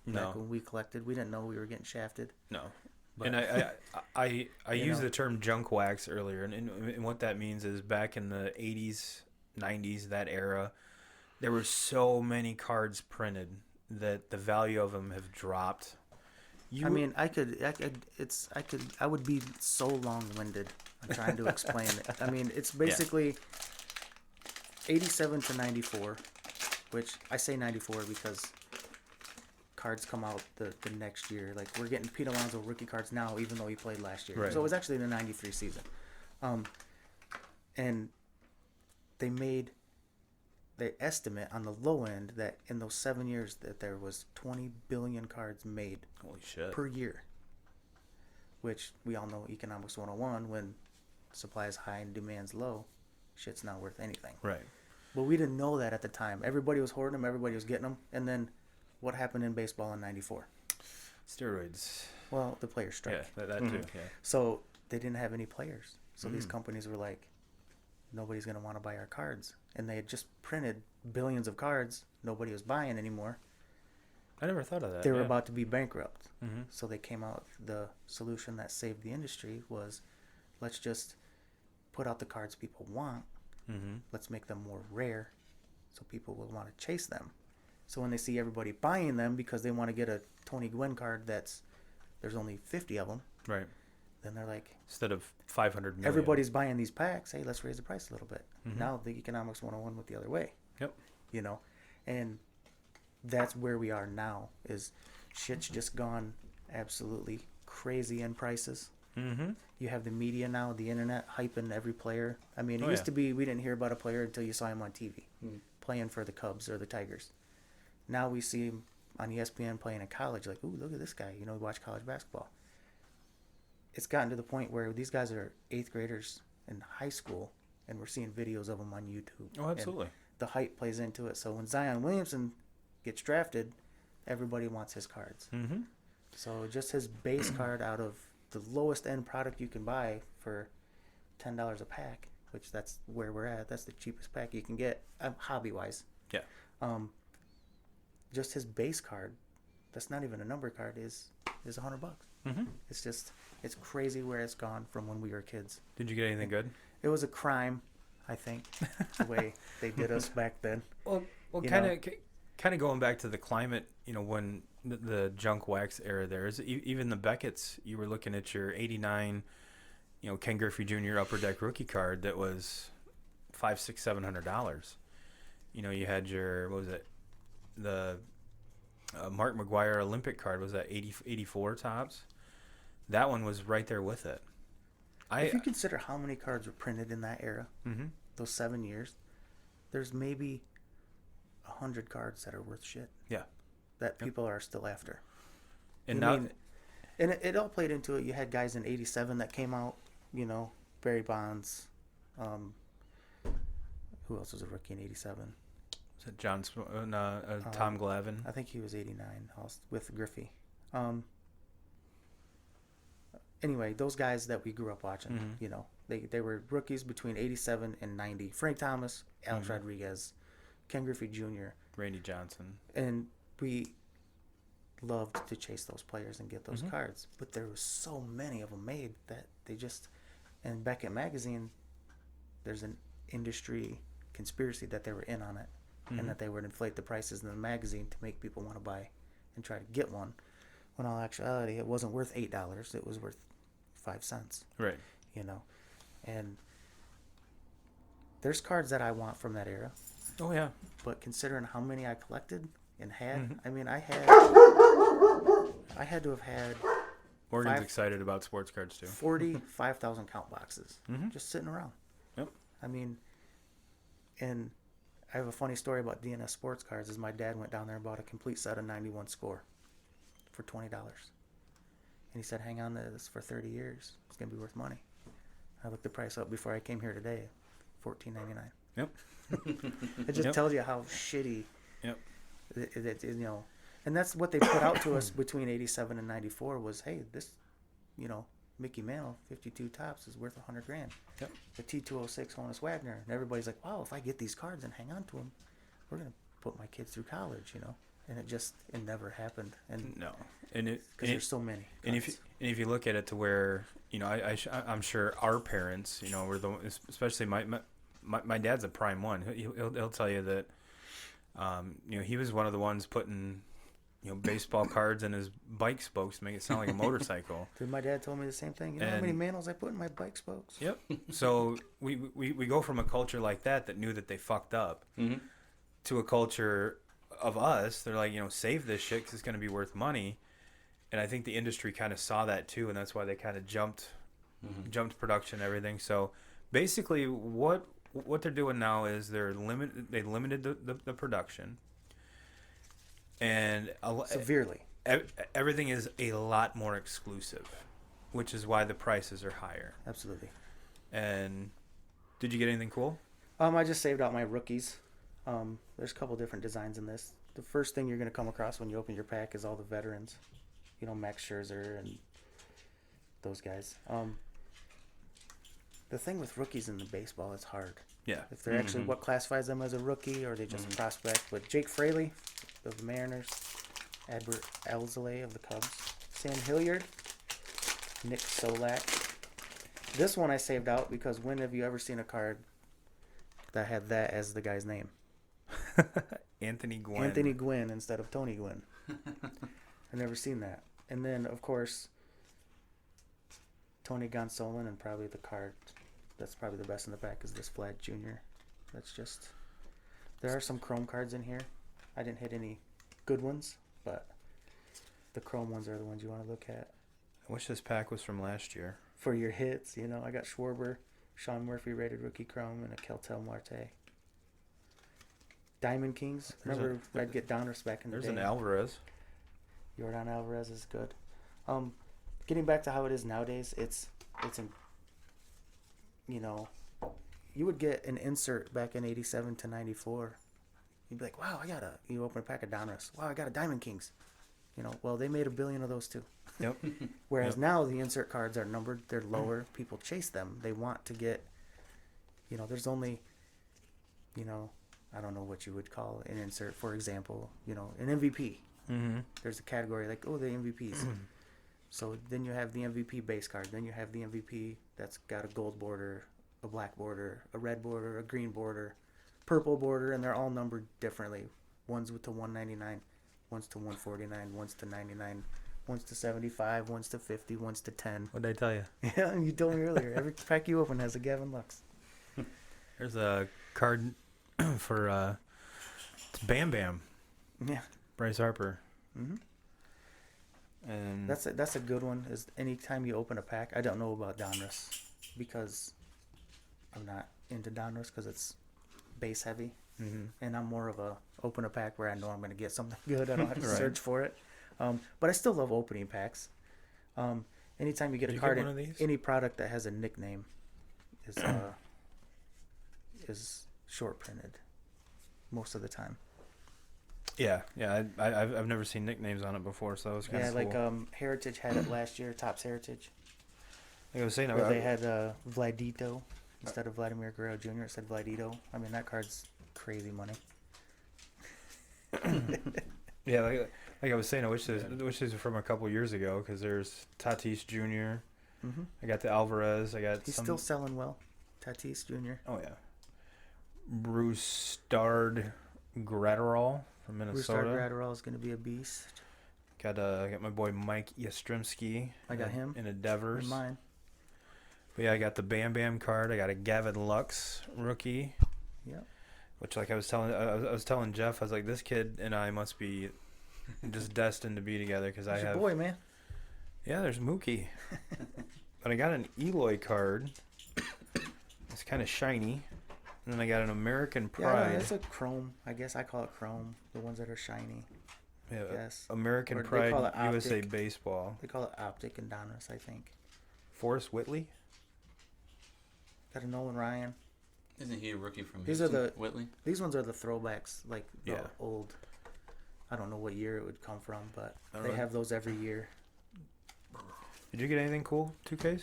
Back when we collected, we didn't know we were getting shafted. No. But, and I used the term junk wax earlier, and what that means is back in the 80s, 90s, that era, there were so many cards printed that the value of them have dropped. I would be so long-winded trying to explain it. I mean, it's basically 87 to 94, which I say 94 because cards come out the next year. Like we're getting Pete Alonso rookie cards now, even though he played last year. Right. So it was actually the 93 season. And they estimate on the low end that in those 7 years that there was 20 billion cards made. Holy shit. Per year. Which we all know economics 101, when supply is high and demand's low, shit's not worth anything. Right. But we didn't know that at the time. Everybody was hoarding them, everybody was getting them, and then what happened in baseball in 94? Steroids. Well, the players strike. Yeah, that too. Yeah. So they didn't have any players. So these companies were like, nobody's going to want to buy our cards. And they had just printed billions of cards. Nobody was buying anymore. I never thought of that. They were about to be bankrupt. So they came out, the solution that saved the industry was, let's just put out the cards people want. Let's make them more rare so people will want to chase them. So when they see everybody buying them because they want to get a Tony Gwynn card there's only 50 of them. Right. Then they're like, instead of 500 million. Everybody's buying these packs. Hey, let's raise the price a little bit. Now the economics 101 went the other way. Yep. And that's where we are now, is shit's just gone absolutely crazy in prices. You have the media now, the internet hyping every player. I mean, it used to be we didn't hear about a player until you saw him on TV playing for the Cubs or the Tigers. Now we see him on ESPN playing in college. Like, ooh, look at this guy. We watch college basketball. It's gotten to the point where these guys are 8th graders in high school, and we're seeing videos of them on YouTube. Oh, absolutely. And the hype plays into it. So when Zion Williamson gets drafted, everybody wants his cards. So just his base card out of the lowest end product you can buy for $10 a pack, which that's where we're at. That's the cheapest pack you can get, hobby wise. Yeah. Just his base card, that's not even a number card, is $100. Mm-hmm. It's crazy where it's gone from when we were kids. Did you get anything good? It was a crime, I think, the way they did us back then. Well, kind of going back to the climate, when the junk wax era there is, even the Beckett's, you were looking at your 89, Ken Griffey Jr. Upper Deck rookie card that was $500, $600, $700. You had your, what was it? The Mark McGuire Olympic card, was that 84 tops? That one was right there with it. If you consider how many cards were printed in that era, mm-hmm. those 7 years, there's maybe 100 cards that are worth shit. Yeah. That people are still after. And it all played into it. You had guys in 87 that came out, Barry Bonds. Who else was a rookie in 87? Was it Tom Glavine? I think he was 89 with Griffey. Anyway, those guys that we grew up watching, mm-hmm. they were rookies between 87 and 90. Frank Thomas, Alex mm-hmm. Rodriguez, Ken Griffey Jr., Randy Johnson. And we loved to chase those players and get those mm-hmm. cards. But there was so many of them made that they just... And Beckett Magazine, there's an industry conspiracy that they were in on it. Mm-hmm. And that they would inflate the prices in the magazine to make people want to buy and try to get one. When in all actuality, it wasn't worth $8. It was worth 5 cents. Right. And there's cards that I want from that era. Oh, yeah. But considering how many I collected and had, mm-hmm. I mean, I had to have had... Morgan's excited about sports cards, too. 45,000 count boxes mm-hmm. just sitting around. Yep. I mean, and I have a funny story about DNS sports cards is my dad went down there and bought a complete set of 91 score for $20. And he said, hang on to this for 30 years. It's going to be worth money. I looked the price up before I came here today, $14.99. Yep. It just tells you how shitty yep. it is, And that's what they put out to us between 87 and 94 was, hey, this, Mickey Mantle, 52 tops is worth $100,000. Yep. The T206 Honus Wagner. And everybody's like, wow, if I get these cards and hang on to them, we're going to put my kids through college, And it never happened. And no. And because there's so many cards. And if you look at it to where, I'm sure our parents, were especially my dad's a prime one. He'll tell you that, he was one of the ones putting, baseball cards in his bike spokes to make it sound like a motorcycle. Dude, my dad told me the same thing. You know how many Mantles I put in my bike spokes? Yep. So we go from a culture like that knew that they fucked up mm-hmm. to a culture of us. They're like, save this shit because it's going to be worth money. And I think the industry kind of saw that too, and that's why they kind of jumped production and everything. So basically, what they're doing now is they limited the production, and severely. Everything is a lot more exclusive, which is why the prices are higher. Absolutely. And did you get anything cool? I just saved out my rookies. There's a couple different designs in this. The first thing you're going to come across when you open your pack is all the veterans. Max Scherzer and those guys. The thing with rookies in the baseball, it's hard. Yeah. If they're actually what classifies them as a rookie or they just prospect. But Jake Fraley of the Mariners, Adbert Alzolay of the Cubs, Sam Hilliard, Nick Solak. This one I saved out because when have you ever seen a card that had that as the guy's name? Anthony Gwynn. Anthony Gwynn instead of Tony Gwynn. I've never seen that. And then, of course, Tony Gonsolin, and probably the card that's probably the best in the pack is this Vlad Jr. That's just... There are some chrome cards in here. I didn't hit any good ones, but the chrome ones are the ones you want to look at. I wish this pack was from last year. For your hits, I got Schwarber, Sean Murphy rated rookie chrome, and a Keltel Marte. Diamond Kings. Remember, I'd get Donruss back in the day. There's an Alvarez. Yordan Alvarez is good. Getting back to how it is nowadays, it's you would get an insert back in 87 to 94. You'd be like, wow, you open a pack of Donruss. Wow, I got a Diamond Kings. Well, they made 1 billion of those too. Yep. Whereas Yep. now the insert cards are numbered, they're lower. People chase them. They want to get, there's only, I don't know what you would call an insert. For example, an MVP. Mm-hmm. There's a category like, the MVPs. So then you have the MVP base card. Then you have the MVP that's got a gold border, a black border, a red border, a green border, purple border, and they're all numbered differently. One's to 199, one's to 149, one's to 99, one's to 75, one's to 50, one's to 10. What did I tell you? Yeah, you told me earlier. Every pack you open has a Gavin Lux. There's a card for it's Bam Bam, Yeah. Bryce Harper. Mm-hmm. And That's a good one. Is anytime you open a pack, I don't know about Donruss because I'm not into Donruss because it's base heavy, and I'm more of a open a pack where I know I'm going to get something good. I don't have to Right. search for it. But I still love opening packs. Anytime you get Did a you card get one in of these? any product that has a nickname is short printed most of the time. yeah. I've never seen nicknames on it before, so it was kind Yeah, of like cool. Heritage had it last year. Topps Heritage. Like I was saying, Where they had Vladito instead of Vladimir Guerrero Jr. It said Vladito. I mean, that card's crazy money. yeah, like I was saying, I wish these were from a couple years ago because there's Tatis Jr. Mm-hmm. I got the Alvarez. I got He's some. still selling well. Tatis Jr. Oh yeah. Bruce Starred Gratterall from Bruce Minnesota. Gratterall is going to be a beast. Got my boy Mike Yastrzemski. I got him in a Devers. in mine. But yeah, I got the Bam Bam card. I got a Gavin Lux rookie. Yep. Which, like I was telling Jeff, I was like, this kid and I must be just destined to be together because I That's your have. boy, man. Yeah, there's Mookie. But I got an Eloy card. It's kind of shiny. And then I got an American Yeah, Pride. it's a chrome. I guess I call it chrome. The ones that are shiny. Yeah, Yes. American Or they Pride call it USA Optic. Baseball. They call it Optic and Donruss, I think. Forrest Whitley. Got a Nolan Ryan. Isn't he a rookie from These Houston? are the- Whitley? These ones are the throwbacks, like the Yeah. old. I don't know what year it would come from, but Oh, they really? have those every year. Did you get anything cool? 2Ks?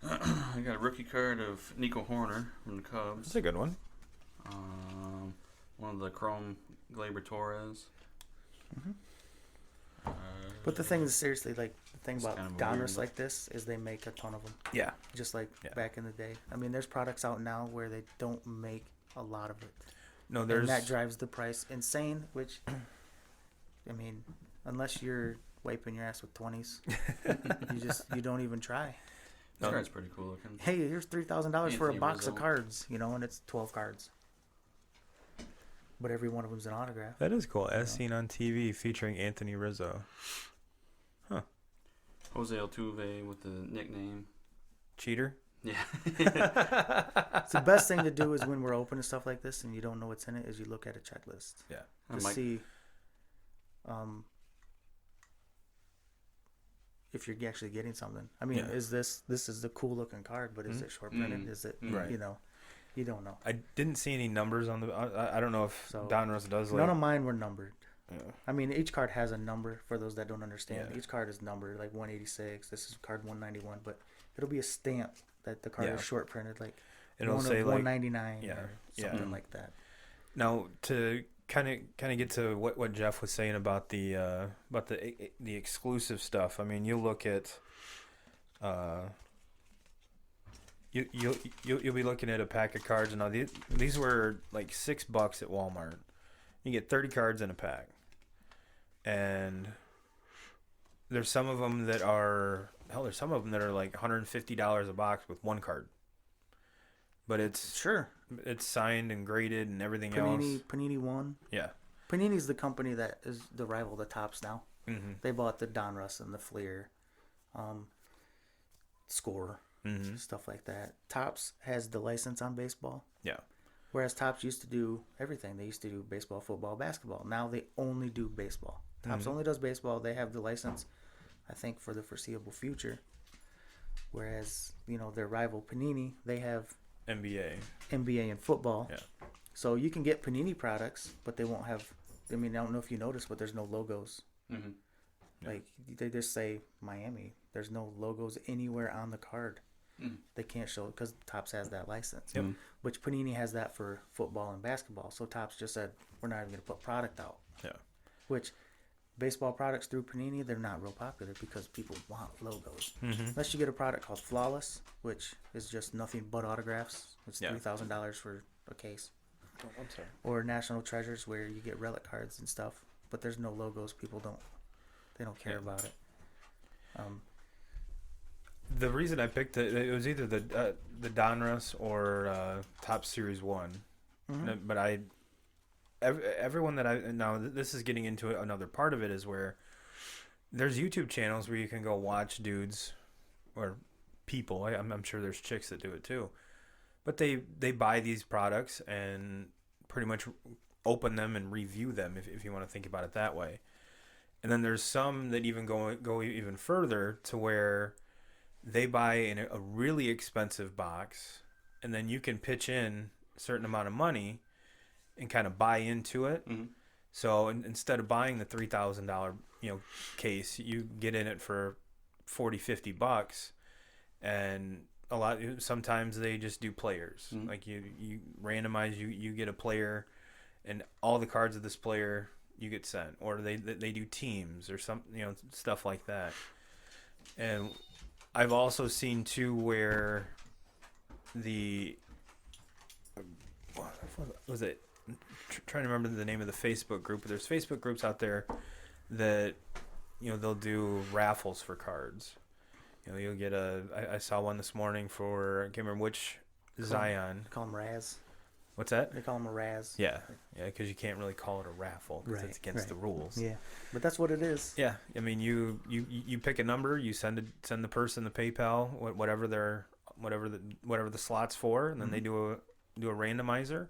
I got a rookie card of Nico Horner from the Cubs. That's a good one. One of the Chrome Gleyber Torres. But the thing is, seriously, like the thing It's about kind of Donruss weird. like this is they make a ton of them, Yeah. just like Yeah. back in the day. I mean, there's products out now where they don't make a lot of it, No, and there's. that drives the price insane. Which, I mean, unless you're wiping your ass with 20s, you don't even try. This No. card's pretty cool looking. Hey, here's $3,000 for a Anthony box of Rizzo. cards, and it's 12 cards. But every one of them's an autograph. That is cool. As seen on TV featuring Anthony Rizzo. Jose Altuve with the nickname. Cheater? Yeah. It's the best thing to do is when we're opening stuff like this and you don't know what's in it is you look at a checklist Yeah. to Mike- see if you're actually getting something. I mean, Yeah. is this is the cool looking card, but is it short printed? Mm. Is it Right. You don't know. I didn't see any numbers on the. I don't know if So, Donruss does. Like, None of mine were numbered. yeah. I mean, each card has a number for those that don't understand. Yeah. Each card is numbered, like 186. This is card 191, but it'll be a stamp that the card Yeah. is short printed, like It'll one say of like 199 yeah, or yeah. something like that. now to kind of get to what Jeff was saying about the exclusive stuff. I mean, you look at you'll be looking at a pack of cards, and now these were like $6 at Walmart. You get 30 cards in a pack, and there's some of them that are there's some of them that are like $150 a box with one card, but it's Sure. signed and graded and everything else. Panini won. Yeah. Panini's the company that is the rival to Topps now. Mm-hmm. They bought the Donruss and the Fleer, Score, Mm-hmm. stuff like that. Topps has the license on baseball, Yeah. whereas Topps used to do everything. They used to do baseball, football, basketball. Now they only do baseball. Topps Mhm. only does baseball. They have the license, I think, for the foreseeable future. Whereas, their rival Panini, they have NBA. NBA and football. Yeah. So you can get Panini products, but they won't have. I mean, I don't know if you noticed, but there's no logos. Mm-hmm. Yeah. Like they just say Miami. There's no logos anywhere on the card. They can't show it because Topps has that license. Yep. Which Panini has that for football and basketball. So Topps just said we're not even going to put product out. Yeah. Which baseball products through Panini, they're not real popular because people want logos. Unless you get a product called Flawless, which is just nothing but autographs. It's $3,000 for a case. Oh, I'm sorry. Or National Treasures, where you get relic cards and stuff, but there's no logos. People don't care about it. The reason I picked it was either the Donruss or Top Series 1. But everyone that I now this is getting into another part of it is where there's YouTube channels where you can go watch dudes or people. I'm sure there's chicks that do it too, but they buy these products and pretty much open them and review them if you want to think about it that way. And then there's some that even go even further to where they buy in a really expensive box, and then you can pitch in a certain amount of money and kind of buy into it. So instead of buying the $3,000 case, you get in it for $40-$50, and sometimes they just do players. Like you randomize, you get a player, and all the cards of this player you get sent, or they do teams or some stuff like that. And I've also seen too where what was it? Trying to remember the name of the Facebook group, but there's Facebook groups out there that they'll do raffles for cards. You'll get I saw one this morning for, I can't remember which Zion. They call them Raz. What's that? They call them a Raz. Yeah, because you can't really call it a raffle because it's against the rules. Yeah, but that's what it is. Yeah, I mean you pick a number, you send the person the PayPal, whatever the slot's for, and then they do a randomizer,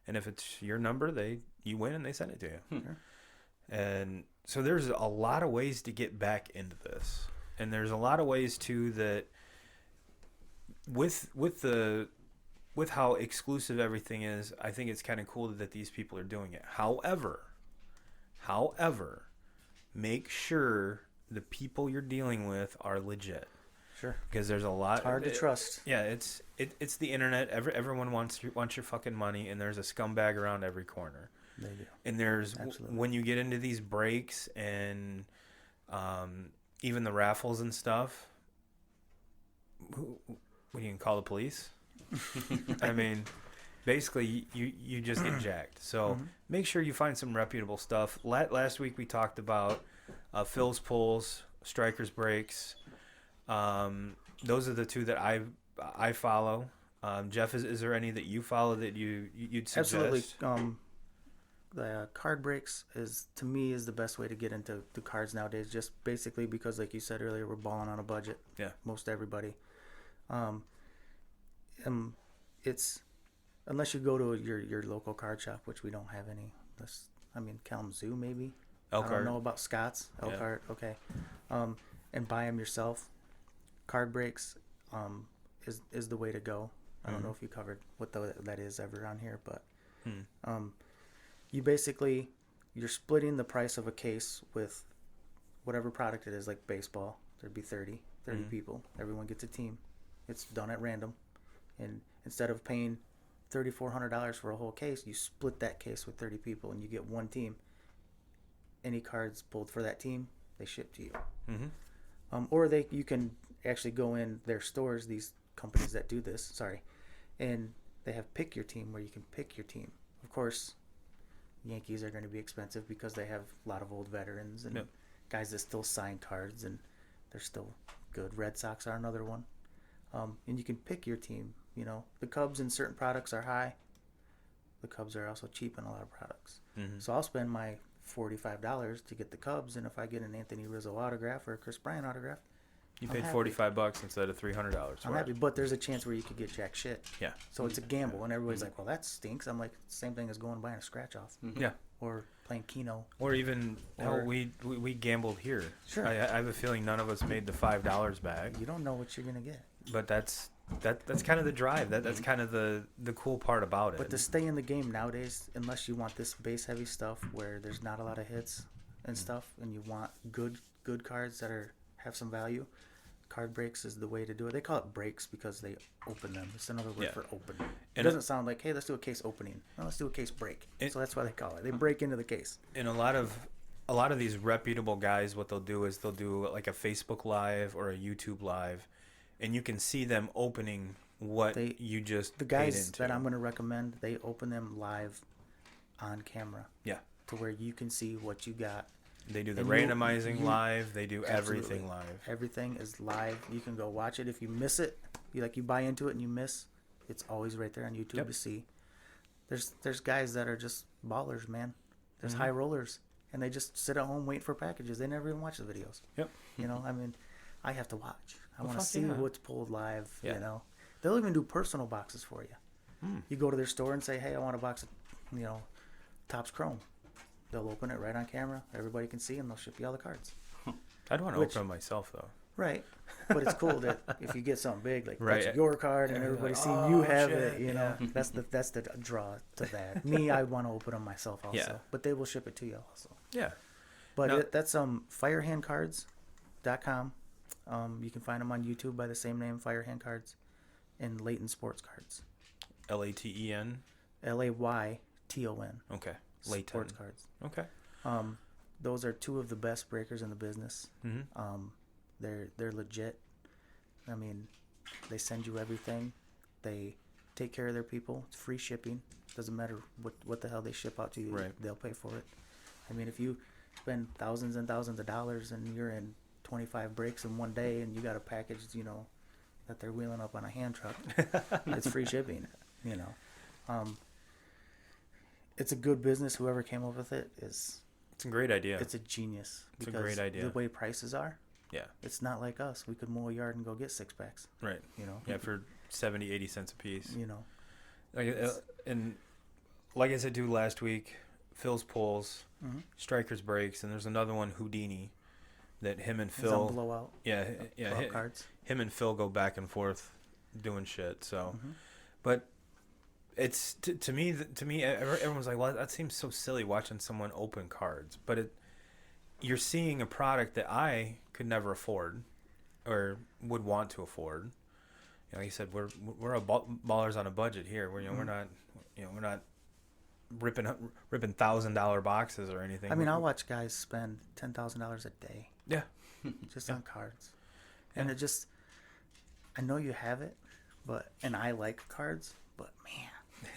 and if it's your number, you win and they send it to you. And so there's a lot of ways to get back into this, and there's a lot of ways too that with how exclusive everything is, I think it's kind of cool that these people are doing it. However, make sure the people you're dealing with are legit. Sure. Because there's a lot. Hard to trust. Yeah, it's the internet. Everyone wants your fucking money, and there's a scumbag around every corner. They do. And there's Absolutely. when you get into these breaks and even the raffles and stuff. What do you call the police? I mean, basically, you just get jacked. So make sure you find some reputable stuff. Last week we talked about Phil's pulls, Strikers breaks. Those are the two that I follow. Jeff, is there any that you follow that you'd suggest? Absolutely. The card breaks to me is the best way to get into the cards nowadays. Just basically because, like you said earlier, we're balling on a budget. Yeah. Most everybody. It's unless you go to your local card shop, which we don't have any. Kalamazoo maybe. Elkhart. I don't know about Scott's. Elkhart, yeah. Okay. And buy them yourself. Card breaks is the way to go. I don't know if you covered what that is ever on here, but you're splitting the price of a case with whatever product it is, like baseball. There'd be 30 people. Everyone gets a team. It's done at random. And instead of paying $3,400 for a whole case, you split that case with 30 people and you get one team. Any cards pulled for that team, they ship to you. Or you can actually go in their stores, these companies that do this, and they have pick your team where you can pick your team. Of course, Yankees are going to be expensive because they have a lot of old veterans and guys that still sign cards, and they're still good. Red Sox are another one. And you can pick your team. The Cubs in certain products are high. The Cubs are also cheap in a lot of products. So I'll spend my $45 to get the Cubs, and if I get an Anthony Rizzo autograph or a Chris Bryant autograph, you paid $45 instead of $300. I'm happy, but there's a chance where you could get jack shit. Yeah. So it's a gamble, and everybody's like, "Well, that stinks." I'm like, same thing as going and buying a scratch off. Yeah. Or playing Keno. Or even we gambled here. Sure. I have a feeling none of us made the $5 back. You don't know what you're gonna get. But that's kind of the drive. That's kind of the cool part about it. But to stay in the game nowadays, unless you want this base heavy stuff where there's not a lot of hits, and stuff, and you want good cards that have some value, card breaks is the way to do it. They call it breaks because they open them. It's another word for open. It doesn't sound like, hey, let's do a case opening. No, let's do a case break. So that's why they call it. They break into the case. And a lot of these reputable guys, what they'll do is they'll do like a Facebook Live or a YouTube Live, and you can see them opening what you just the guys paid into. that I'm going to recommend, they open them live on camera. Yeah. To where you can see what you got. They do the randomizing live. They do everything live. Everything is live. You can go watch it. If you miss it, you buy into it and you miss, it's always right there on YouTube to see. There's guys that are just ballers, man. There's high rollers, and they just sit at home waiting for packages. They never even watch the videos. Yep. I mean, I have to watch. I want to see what's pulled live. They'll even do personal boxes for you. You go to their store and say, hey, I want a box of, Topps Chrome. They'll open it right on camera. Everybody can see, and they'll ship you all the cards. I'd want to open them myself, though. Right. But it's cool that if you get something big, like that's your card, and everybody see you have it, that's the draw to that. Me, I want to open them myself also. Yeah. But they will ship it to you also. Yeah. But that's firehandcards.com. You can find them on YouTube by the same name, Firehand Cards, and Layton Sports Cards. Laten? Layton. Okay. Layton. Sports Cards. Okay. Those are two of the best breakers in the business. Mm-hmm. They're legit. I mean, they send you everything. They take care of their people. It's free shipping. Doesn't matter what the hell they ship out to you. Right. They'll pay for it. I mean, if you spend thousands and thousands of dollars and you're in 25 breaks in one day and you got a package, that they're wheeling up on a hand truck, it's free shipping. It's a good business. Whoever came up with it it's a great idea. It's a genius. It's a great idea. The way prices are. Yeah. It's not like us. We could mow a yard and go get 6 packs. Right. Yeah, for 70, 80 cents a piece. And like I said too last week, Phil's pulls, Striker's breaks, and there's another one, Houdini, that him and Phil. He's on blowout. Yeah. Blowout cards. Him and Phil go back and forth doing shit. So, but it's to me everyone's like, well, that seems so silly watching someone open cards, but you're seeing a product that I could never afford or would want to afford. Like you said, we're ballers on a budget here. We're not ripping $1,000 boxes or anything. I mean, I'll watch guys spend $10,000 a day. Yeah. Just on cards. And it just, I know you have it, and I like cards, but man,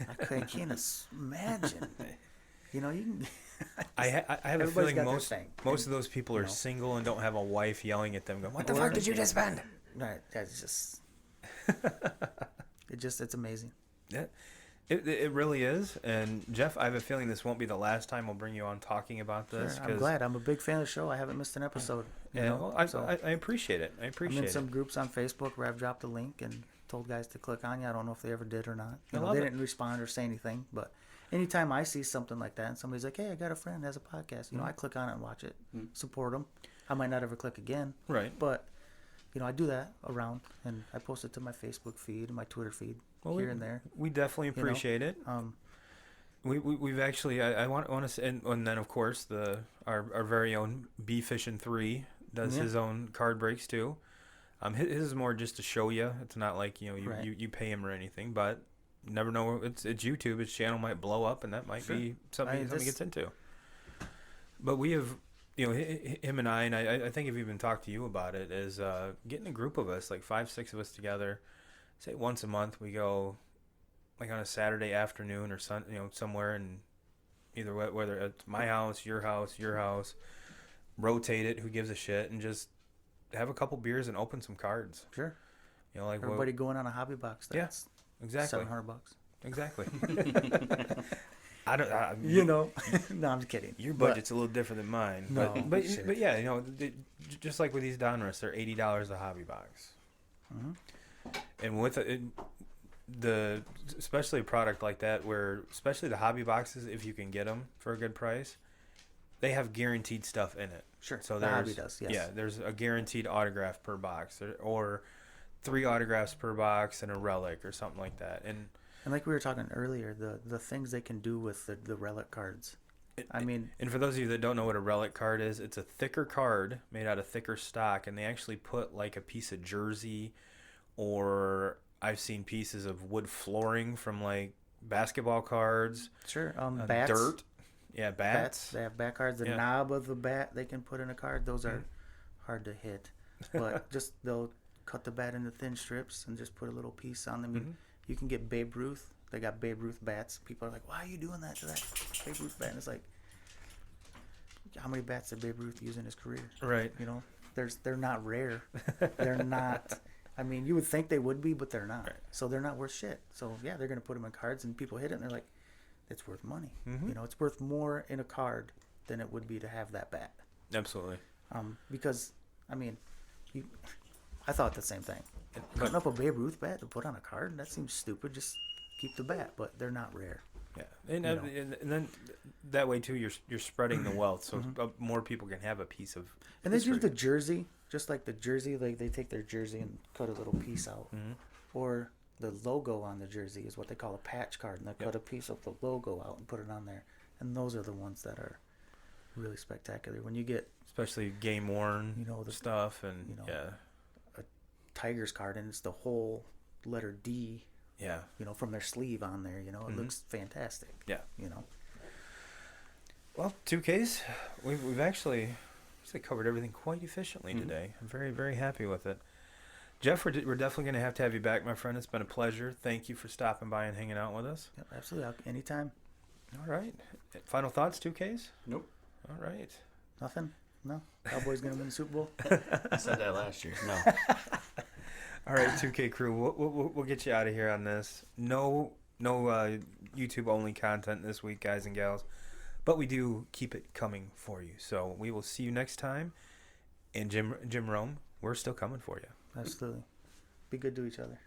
I can't imagine. You can. I have a feeling most of those people are single and don't have a wife yelling at them, going, "What the fuck did you just spend?" Right. That's just. It's amazing. Yeah, it really is. And Jeff, I have a feeling this won't be the last time we'll bring you on talking about this. Sure, I'm glad. I'm a big fan of the show. I haven't missed an episode. I appreciate it. I'm in some groups on Facebook where I've dropped a link and told guys to click on you. I don't know if they ever did or not. They didn't respond or say anything, but anytime I see something like that and somebody's like, hey, I got a friend that has a podcast, I click on it and watch it, support them. I might not ever click again. Right. But, I do that around, and I post it to my Facebook feed and my Twitter feed here and there. We definitely appreciate it. We've actually, I want to say, and then, of course, our very own B Fishin' 3 does his own card breaks, too. His is more just to show you. It's not like, you pay him or anything, but you never know. It's YouTube. His channel might blow up, and that might be something he gets into. But we have, him and I think I've even talked to you about it, is getting a group of us, like 5-6 of us together. Say once a month we go, like on a Saturday afternoon or somewhere, and either whether it's my house, your house, rotate it. Who gives a shit? And just have a couple beers and open some cards. Sure. Like everybody going on a hobby box. That's exactly $700. Exactly. No, I'm just kidding. Your budget's a little different than mine. No, but yeah, just like with these Donruss, they're $80 a hobby box. Mm-hmm. And with especially a product like that, where especially the hobby boxes, if you can get them for a good price, they have guaranteed stuff in it. Sure. So the hobby does. Yes. Yeah, there's a guaranteed autograph per box, or 3 autographs per box and a relic or something like that. And like we were talking earlier, the things they can do with the relic cards I mean, and for those of you that don't know what a relic card is, it's a thicker card made out of thicker stock, and they actually put like a piece of jersey, or I've seen pieces of wood flooring from like basketball cards. sure. Bats. Dirt. Yeah, bats. They have bat cards. The knob of the bat they can put in a card. Those are hard to hit, but just they'll cut the bat into thin strips and just put a little piece on them. You can get Babe Ruth. They got Babe Ruth bats. People are like, "Why are you doing that to that Babe Ruth bat?" And it's like, how many bats did Babe Ruth use in his career? Right. You know, they're not rare. They're not. I mean, you would think they would be, but they're not. Right. So they're not worth shit. So yeah, they're gonna put them in cards, and people hit it, and they're like, it's worth money. You know, it's worth more in a card than it would be to have that bat. Absolutely. Because I mean, I thought the same thing. Putting up a Babe Ruth bat to put on a card, that seems stupid. Just keep the bat, but they're not rare. Yeah, and then that way too, you're spreading the wealth, so more people can have a piece of. And they use the jersey, just like the jersey, like they take their jersey and cut a little piece out, or the logo on the jersey is what they call a patch card, and they cut a piece of the logo out and put it on there, and those are the ones that are really spectacular. When you get, especially game worn, the stuff, and a Tigers card, and it's the whole letter D. Yeah. From their sleeve on there, it looks fantastic. Yeah. Well, 2Ks, we've actually covered everything quite efficiently today. I'm very, very happy with it. Jeff, we're definitely going to have you back, my friend. It's been a pleasure. Thank you for stopping by and hanging out with us. Yep, absolutely. Anytime. All right. Final thoughts, 2Ks? Nope. All right. Nothing? No? Cowboys going to win the Super Bowl? I said that last year. No. All right, 2K crew, we'll get you out of here on this. No YouTube only content this week, guys and gals, but we do keep it coming for you. So we will see you next time. And Jim Rome, we're still coming for you. Absolutely. Be good to each other.